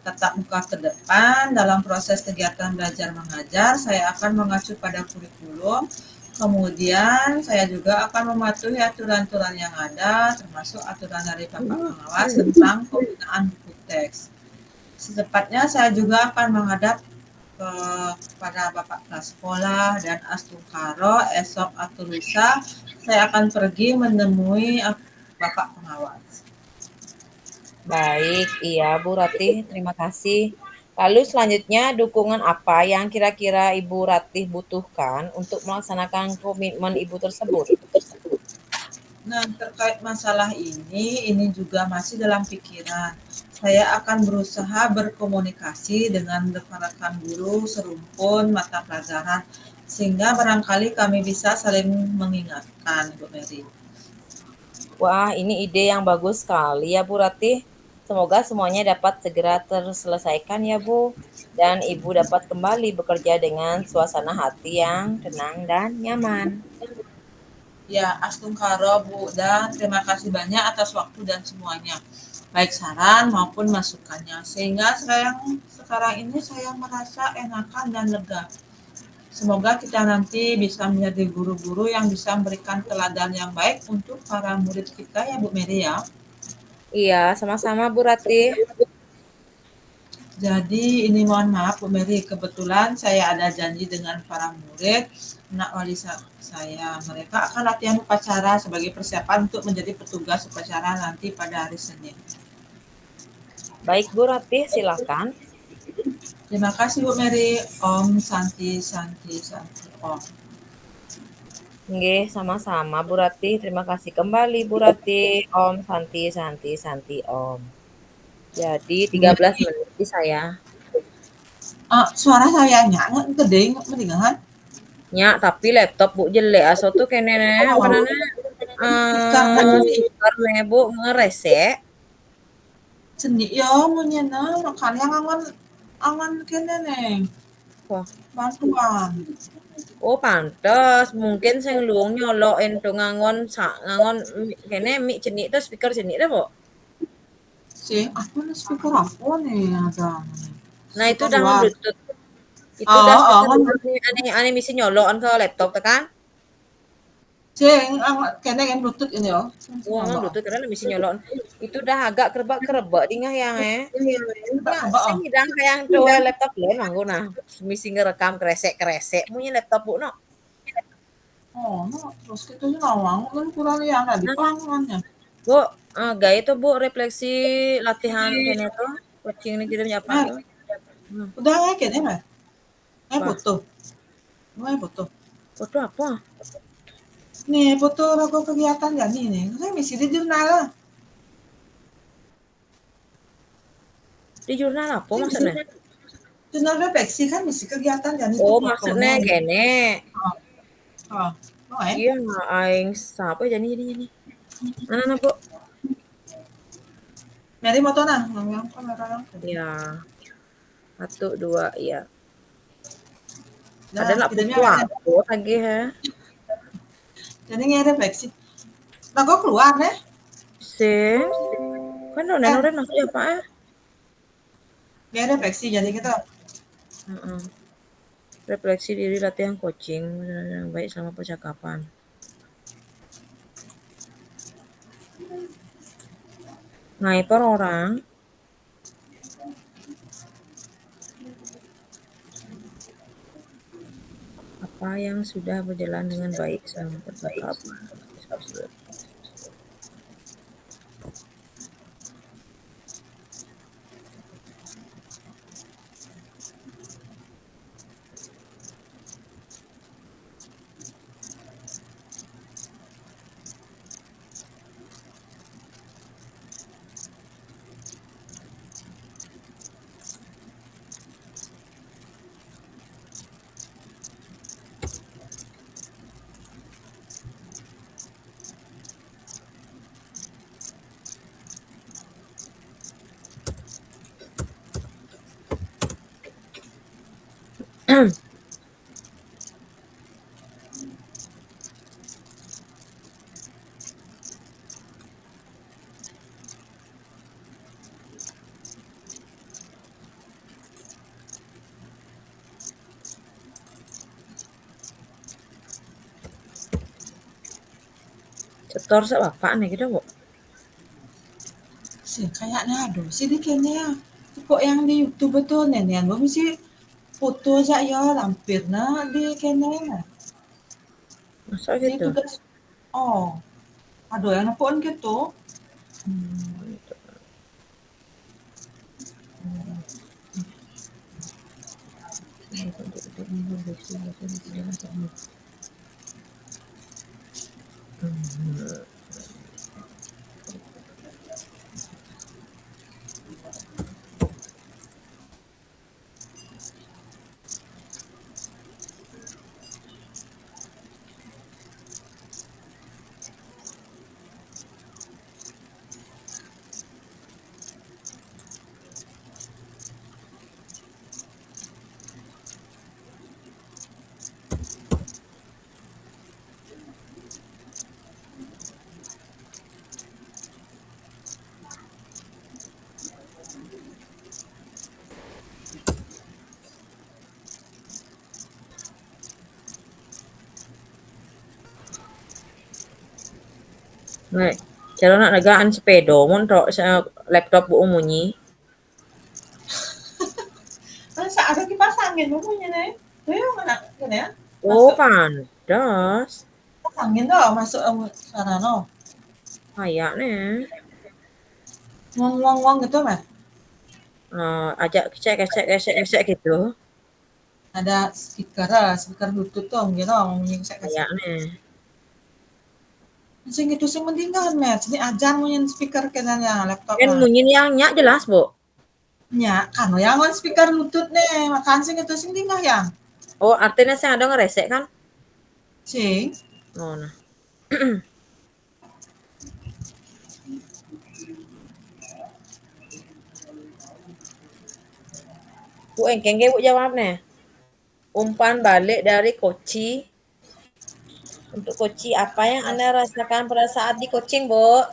Tetap muka ke depan dalam proses kegiatan belajar mengajar, saya akan mengacu pada kurikulum. Kemudian saya juga akan mematuhi aturan-aturan yang ada, termasuk aturan dari Bapak Pengawas tentang penggunaan buku teks. Secepatnya saya juga akan menghadap kepada Bapak Kepala Sekolah dan Astungkaro esok atau lusa saya akan pergi menemui Bapak Pengawas. Baik, iya Bu Ratih, terima kasih. Lalu selanjutnya dukungan apa yang kira-kira Ibu Ratih butuhkan untuk melaksanakan komitmen Ibu tersebut? Nah, terkait masalah ini juga masih dalam pikiran. Saya akan berusaha berkomunikasi dengan rekan-rekan guru serumpun mata pelajaran sehingga barangkali kami bisa saling mengingatkan, Bu Mary. Wah, ini ide yang bagus sekali ya Bu Ratih. Semoga semuanya dapat segera terselesaikan ya Bu. Dan Ibu dapat kembali bekerja dengan suasana hati yang tenang dan nyaman. Ya, Astungkaro Bu, dan terima kasih banyak atas waktu dan semuanya. baik saran maupun masukannya. Sehingga sekarang ini saya merasa enakan dan lega. Semoga kita nanti bisa menjadi guru-guru yang bisa memberikan teladan yang baik untuk para murid kita ya Bu Mary ya. Iya, sama-sama Bu Ratih. Jadi ini mohon maaf Bu Mary, kebetulan saya ada janji dengan para murid, anak wali saya. Mereka akan latihan upacara sebagai persiapan untuk menjadi petugas upacara nanti pada hari Senin. Baik Bu Ratih, silakan. Terima kasih Bu Mary. Om Santi Santi Santi Om. Nggih, sama-sama Bu Ratih. Terima kasih kembali Bu Ratih. Om Santi Santi Santi Om. Jadi Bu 13 Mary, menit di saya. suara saya nyanyi gede mendingan. Nya, tapi laptop Bu jelek aso tuh kene apa Oh, namanya? karena ini Karena Bu ngeresek. seni ya munyeuna makanya angan angan kene neng Wah, bantuan. oh pantes. Mungkin sing luwung nyolok ento ngangon ngangon kene mi cenik tuh speaker cenik dah, Bu. Sih, aku nih speaker apa nih ada Nah, itu speaker udah luar. nge-Bluetooth. Itu udah Oh, speaker kan ane misi nyolokan ke laptop tuh kan? ceng kene kan bluetooth ini ya. Wah, Nyolok. Bluetooth karena misi nyolok. Itu udah agak kerebak-kerebak dingah yang Enggak Nah, enggak sing oh. hidang kayak tuh laptop lain mangko nah. Misi ngerekam kresek-kresek. Munyi laptop Bu no. Oh, no, terus kita sih nawang kan kurang lihat ada di Nah, pangannya. Bu, gaya itu Bu refleksi latihan kene tuh. Coaching ini kirim apa Mer, tuh? Hmm, udah nggak kene mer? apa? Foto. Foto. Foto apa? Nih foto logo kegiatan ya nih. Saya misi di jurnal lah. Di jurnal apa Ini misi maksudnya? jurnal refleksi kan misi kegiatan ya itu Oh, maksudnya fotonya nih. kene. Oh, oh, Iya, aing siapa jadi. Mana Bu? Mary moto nah, ngomong kamera yang. Ya, satu, dua, iya. Ada Nah, nak kirimnya foto Mary. apa lagi ya? Jadi nggak refleksi. Logo keluar nih. Sing, kan Eh, nonen maksudnya apa ya? nggak refleksi jadi kita. Heeh. Refleksi diri latihan coaching yang baik sama percakapan. Sniper orang, apa yang sudah berjalan dengan baik sama percakapan. Cetor sak bapak nih gitu, Bu. Sih kayaknya aduh sih di kayaknya ya. Kok yang di YouTube betul nenian belum sih foto aja ya lampir nah di kayaknya. Masa Di gitu? tugas. Oh, aduh yang nepon gitu. Gitu. Nek, cara nak nagaan sepeda mon tok laptop bu munyi. Masa ada kipas angin ngomongnya nih. Tuh yang mana kan ya? Oh, Masuk pandas. kipas angin tuh masuk sana no. Kayaknya. Ngong-ngong gitu mah. Ajak gesek gitu. Ada speaker Bluetooth tuh gitu ngomongnya kasih. Kayaknya. Sing itu sing mendingan met. Sini ajan munyin speaker kenanya laptop Kan mah. munyi yang nyak jelas, Bu. Nya kan yang on speaker Bluetooth nih, makan sing itu sing tinggal yang. Oh, artinya saya ada ngeresek kan? Sing. Oh, nah. Bu engkeng Bu jawabnya. Umpan balik dari Koci. Untuk Koci, apa yang Anda rasakan pada saat di coaching, Bu?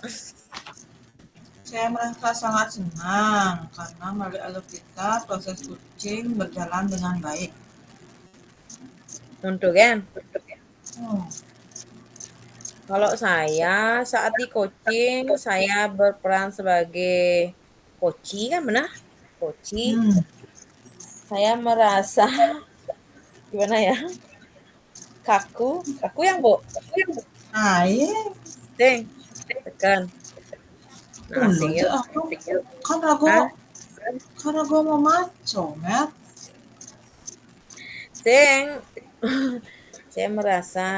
Saya merasa sangat senang karena melalui alur kita proses coaching berjalan dengan baik. Untuk kan? Hmm. Kalau saya saat di coaching, saya berperan sebagai koci kan benar? Koci. Saya merasa gimana ya? Kaku yang Bu. Nah, iya. Ding, tekan. Nah, Ulun singil. sih aku kan ragu mau maco, Met. Sing, saya merasa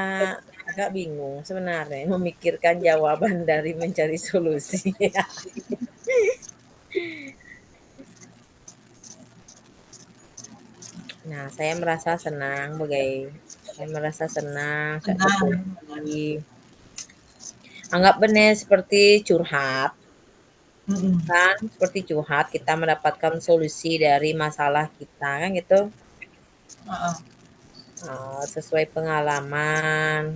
agak bingung sebenarnya memikirkan jawaban dari mencari solusi. Nah, saya merasa senang saya merasa senang saat Tenang. diskusi. Anggap benar seperti curhat, kan? Seperti curhat kita mendapatkan solusi dari masalah kita kan gitu. Sesuai pengalaman.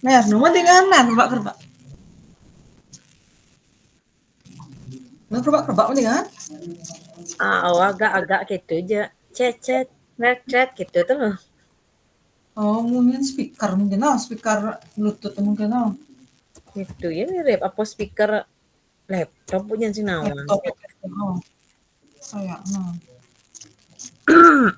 Mer, nomor tinggal mer, kerbak. Mer kerbak mendingan. Agak-agak gitu aja. Cet, gitu tuh. Oh, mungkin speaker mungkin speaker Bluetooth mungkin Itu ya mirip apa speaker laptop punya si nawan. laptop. Oh, kayak Duh.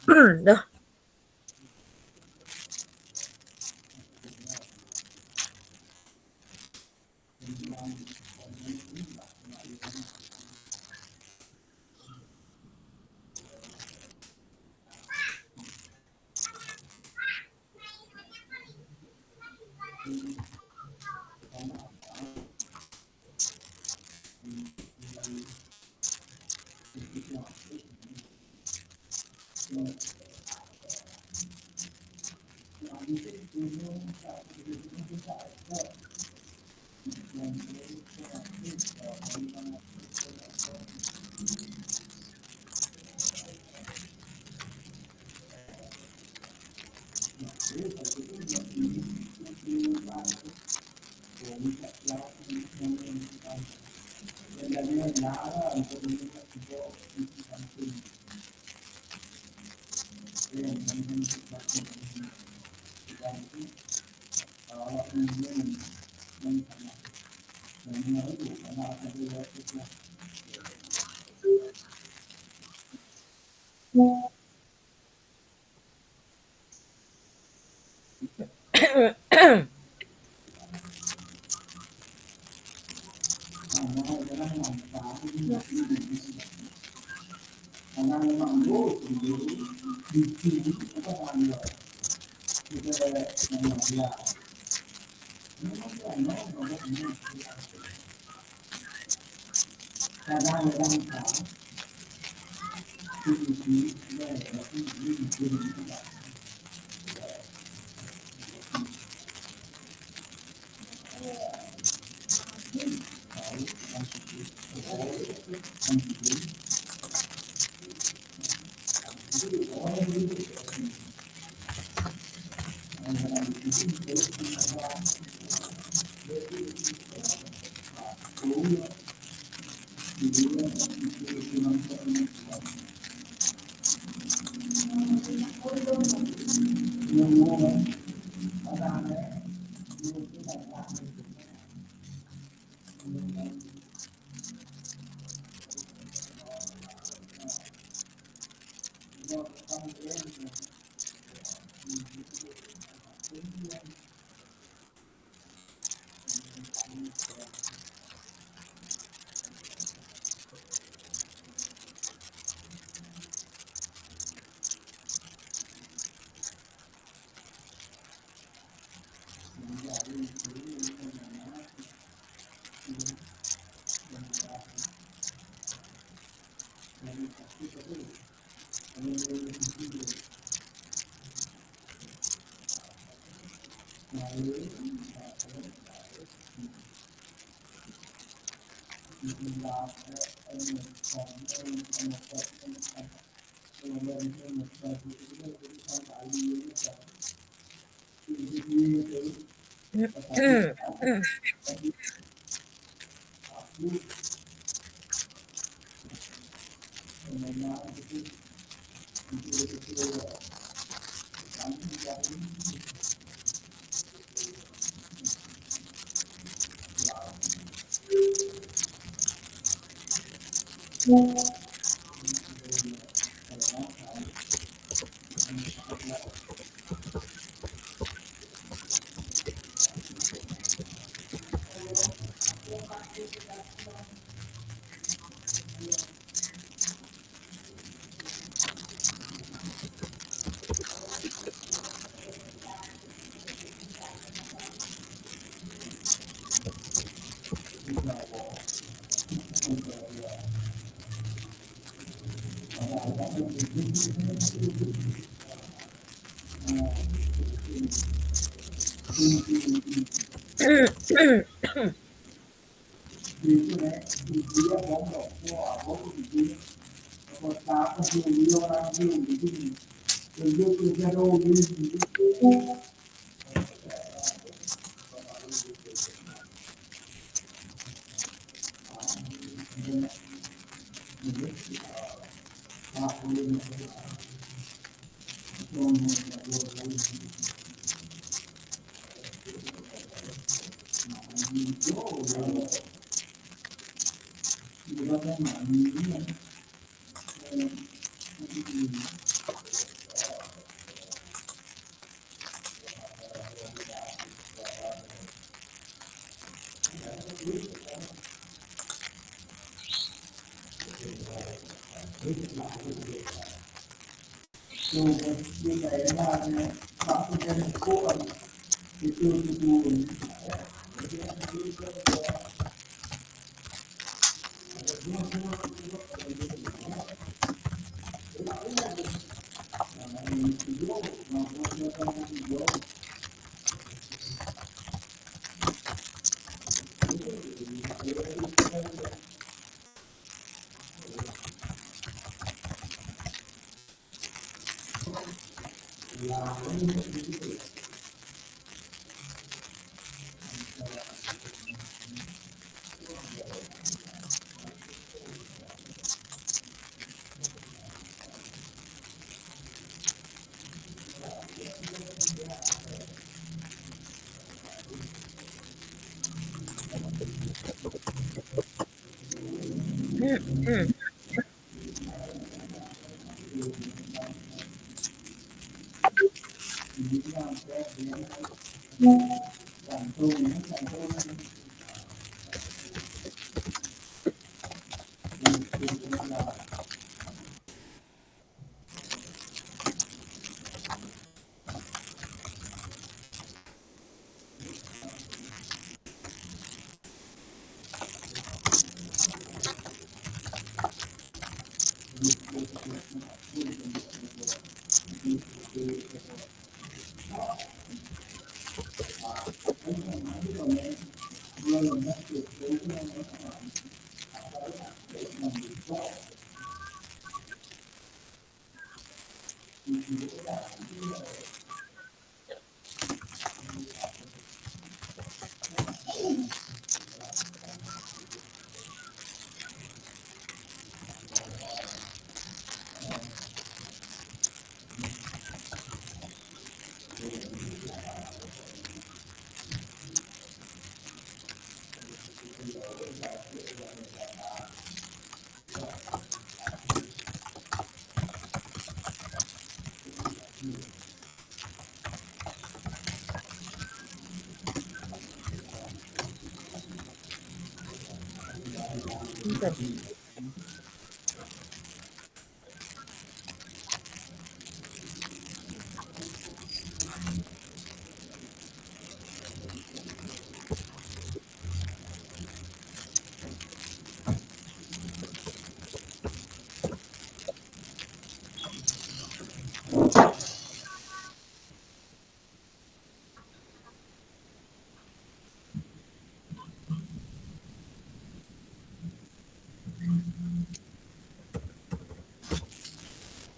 Bentar.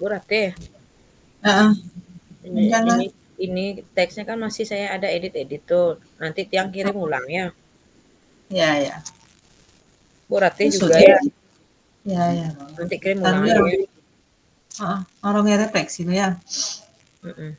Bu Ratih, Heeh, ini jangan. ini ini teksnya kan masih saya ada edit-edit tuh. Nanti tiang kirim ulang ya. Ya, ya. Bu Ratih juga Sudah. ya. Ya, ya. Nanti kirim ulang Tadi aja ya. heeh, orangnya refleksi lo ya. Mm-mm.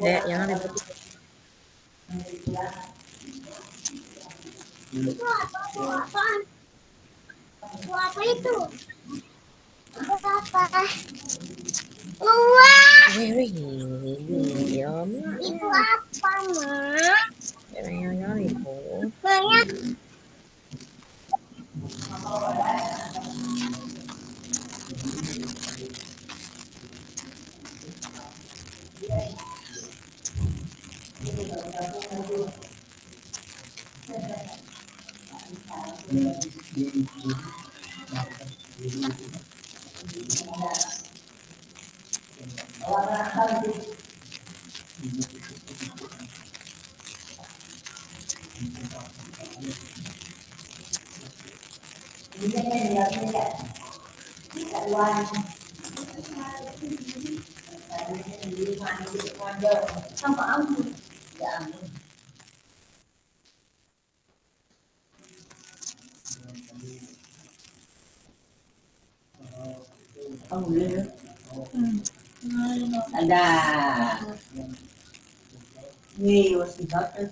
Dek, jangan ribut. Itu apa? Itu apaan? Itu apa itu? Itu apa? Wah, Wih, diam. itu apa, Mak? Jangan ribut. Maknya ada. Nih, masih batas.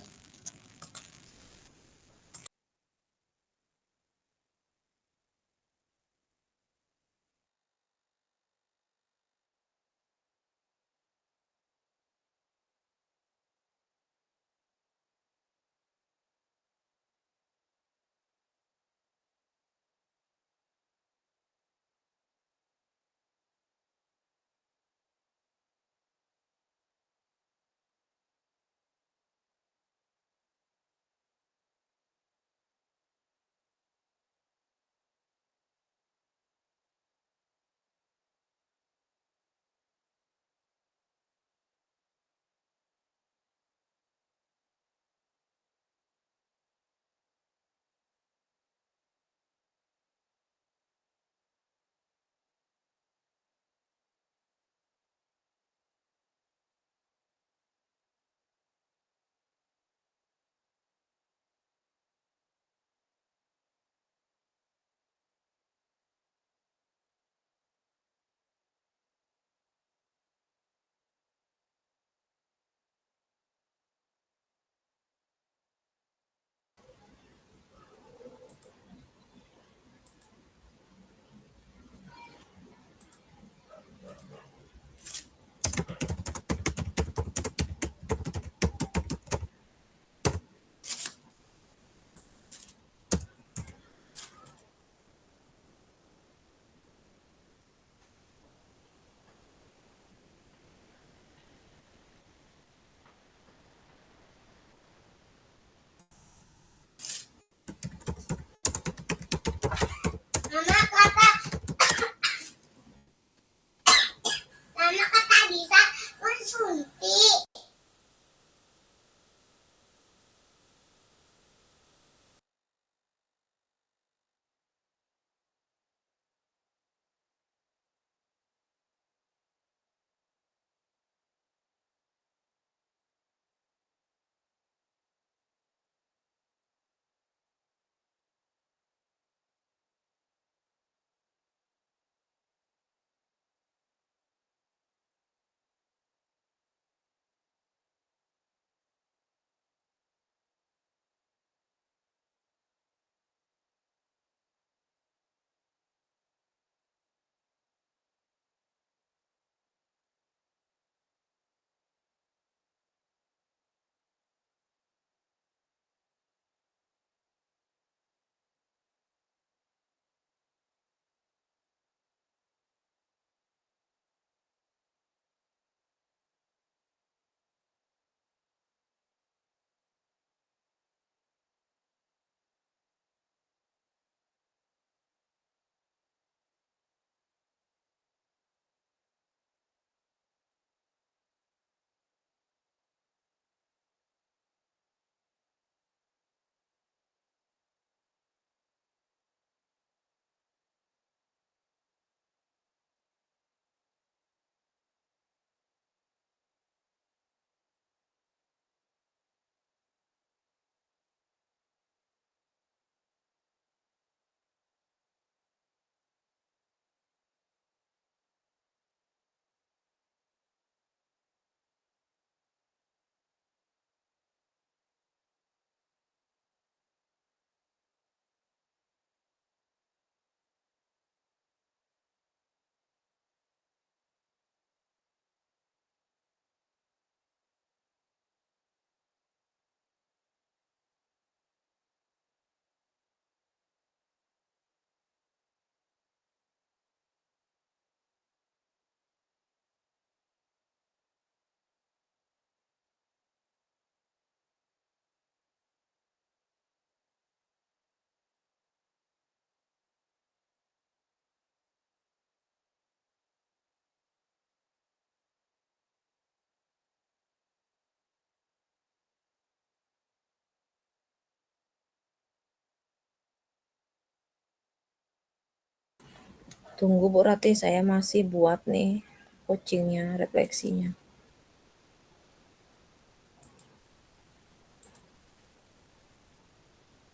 Tunggu Bu Ratih, saya masih buat nih coachingnya, refleksinya.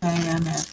Ya, Mer.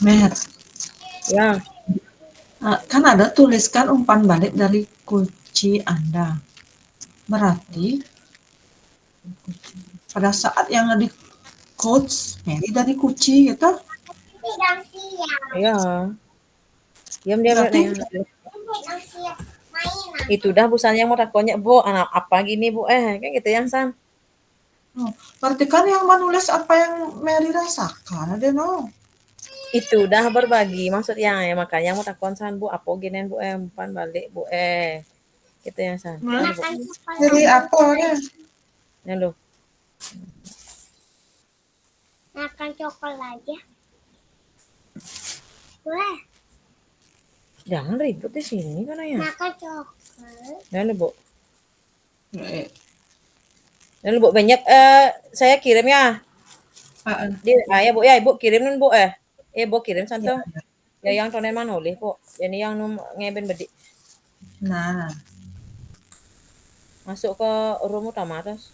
Mer, Ya, kan ada tuliskan umpan balik dari kunci Anda. Berarti pada saat yang di coach Mary dari kunci gitu, Tidak siap. iya. Diam diam berarti ya. Tidak siap mainan. Itu dah busan yang mau takonya, Bu, anak apa gini, Bu? Kan gitu yang san. berarti kan yang menulis apa yang Mary rasakan ada no. Itu dah berbagi maksudnya ya makanya mau takon san, Bu, apa gini, Bu, umpan balik, Bu, gitu yang san. Hmm. Kan, Bu. Makan coklat. Jadi apa ya? Ya lo. Makan coklat aja. Boleh. Jangan ribut di sini kan ya. Makan coklat. Ya lo, Bu. Eh, Ya lo, Bu, banyak saya kirim ya. Ya, Bu, ya, Ibu kirim nun, Bu, Bu kirim san tuh. Ya yang tonen manoleh, Bu. Ini yang num ngeben bedi. Nah, Masuk ke room utama terus.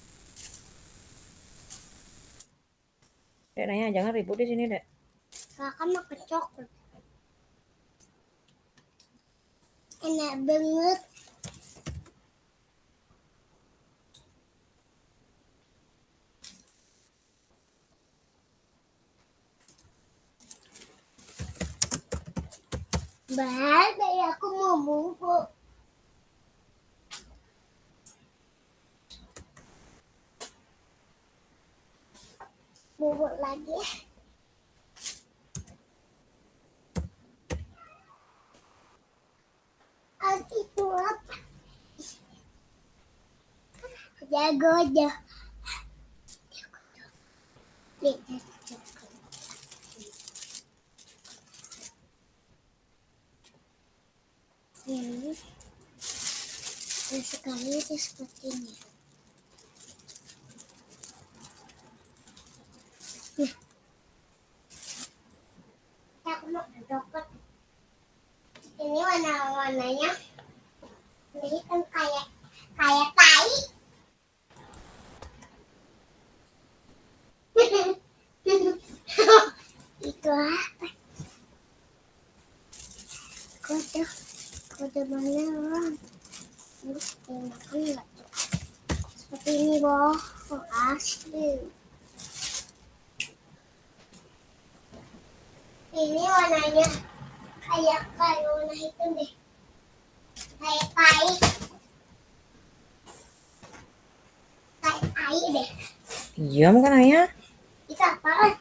Dek nanya jangan ribut di sini, Dek. Kakak makan coklat. Enak banget. Baik, aku mau bubuk. Bubuk lagi. Itu apa? Jago aja. Ini sekali seperti ini. Aku mau dapat. Ini warna-warnanya. Ini kan kayak tai. Itu apa? Kode beneran. Terus makan nggak tuh? Seperti ini boh, asli. Ini warnanya kayak warna hitam deh. Kayak tai. Kayak tai deh. Iya bukan ayah. Itu apaan?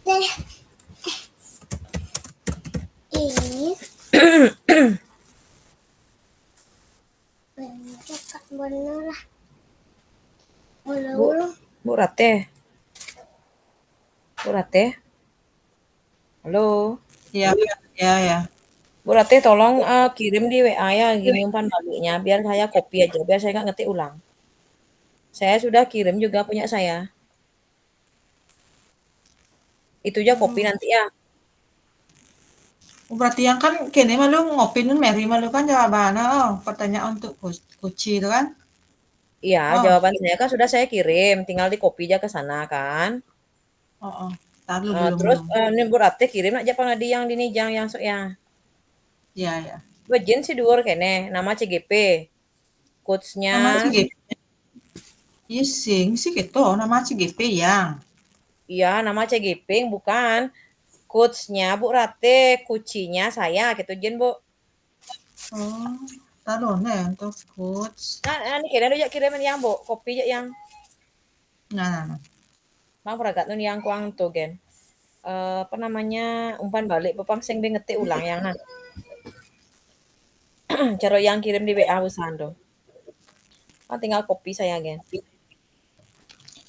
Deh. Ini coklat bener lah. Ulu-ulu. Bu Rate. Bu Rate. Halo. Ya, ya. Bu Rate tolong kirim di WA ya gini umpan baliknya biar saya copy aja biar saya nggak ngetik ulang. Saya sudah kirim juga punya saya. Itu aja copy nanti ya. Berarti yang kan kini malu ngopin Mary malu kan jawabannya pertanyaan untuk kuci itu kan? Iya, Oh. jawaban saya kan sudah saya kirim, tinggal di copy aja ke sana kan. Oh. Tahu belum. Terus ini Bu Rate kirim aja pangadi yang dini yang sok ya. Ya. Bejin si dhuwur kene, nama CGP. Coach-nya Nama CGP. Iya sih gitu, nama CGP yang. iya, nama CGP bukan. Coach-nya Bu Rate, kucinya saya gitu Jen, Bu. Oh, taruh nih untuk coach. Nah, ini kira aja kirimin yang, Bu. Kopi aja yang. Nah. Mang peragat nun yang kuang tuh, Gen. Apa namanya? Umpan balik pepang sing ngetik ulang yang nah. Cara yang kirim di WA Usando. Tinggal kopi saya, Gen.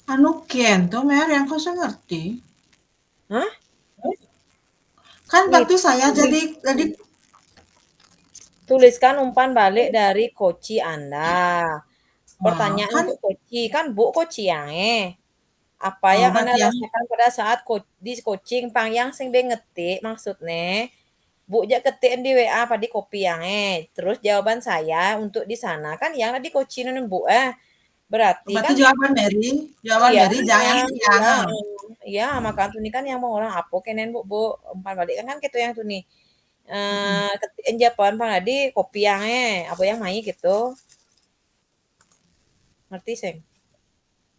Anu Ken tuh Mer yang kau ngerti. Hah? Kan waktu saya jadi tuliskan umpan balik dari koci Anda. Pertanyaan kan, untuk koci, kan Bu koci yang apa yang Anda rasakan pada saat di coaching pang yang sing ngetik maksudnya Bu ja ketik di WA pada kopi yang terus jawaban saya untuk di sana kan yang di coaching nun Bu berarti kan jawaban Mary iya, jangan yang. Iya, maka ini kan yang mau orang apa kenen Bu umpan balik kan gitu yang tuh nih. Ketiin jawaban pang tadi kopi yang apa yang mai gitu. Ngerti seng?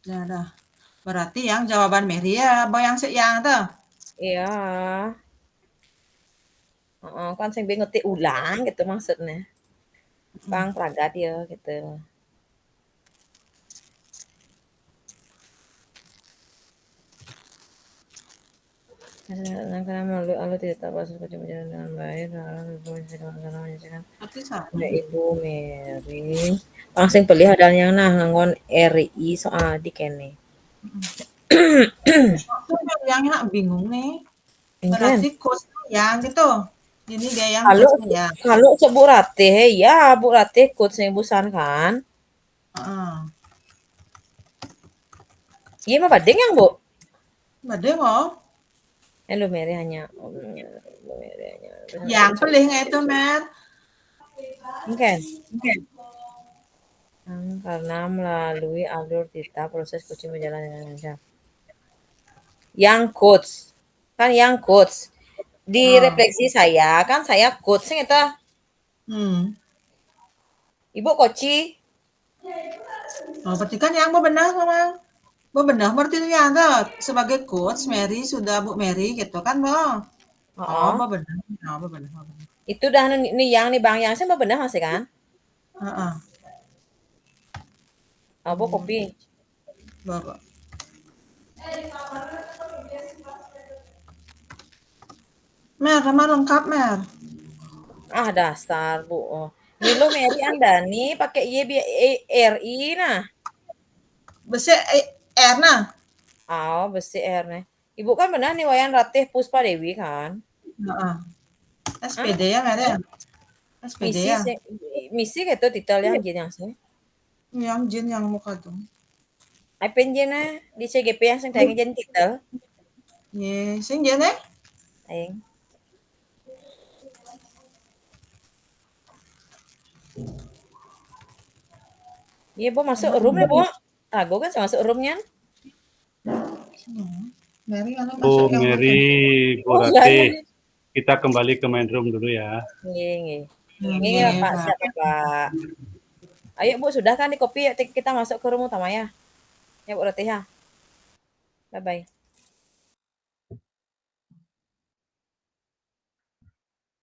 Ya dah. Berarti yang jawaban Mary ya, yang sih yang tuh. Iya. Kan sing ngetik ulang gitu maksudnya. Bang Pragat ya gitu. Karena malu tidak tahu proses kerja berjalan dengan baik, Ibu Mary. Langsung pilih ada yang nah ngangon RI soal di kene. Yang nak bingung nih. Kan? Berarti coach yang gitu. Ini dia yang kalau sebut Rate ya Bu Rate coach nih busan kan? Iya mah badeng yang Bu? Badeng oh. Lu Mary hanya yang pilih itu Mer. Mungkin. Karena melalui alur kita proses coaching berjalan dengan lancar. Yang coach kan yang coach di refleksi saya kan saya coach sing eta. Ibu koci. Berarti kan yang benar sama benar berarti ternyata sebagai coach Mary sudah Bu Mary gitu kan Bang. Benar. Itu dah nih yang nih Bang yang saya benar masih kan? Apa kopi? Bapak. Mer, sama lengkap Mer. Dasar Bu. Nih lo Mary Anda nih pakai YBRI nah. Besi R nah. Besi R nih. Ibu kan benar nih Wayan Ratih Puspa Dewi kan? SPD ya Mer ya. SPD ya. misi gitu titel yang jin yang sih. Yang jin yang muka tuh. Ai penjen di CGP yang sing tayang jin titel. Ye, sing jene? Aing. Iya, Bu, masuk room ya, Bu. Aku kan masuk room-nya. Mary anu Bu masuk yang mana? Mary, Bu Oh, enggak ya. Ratih, kita kembali ke main room dulu ya. Nggih, nggih. Nggih, Nggih, Pak, Pak. siap, Pak. Ayo, Bu, sudah kan di copy? Kita masuk ke room utama ya. Ya, Bu Ratih ya. Bye-bye.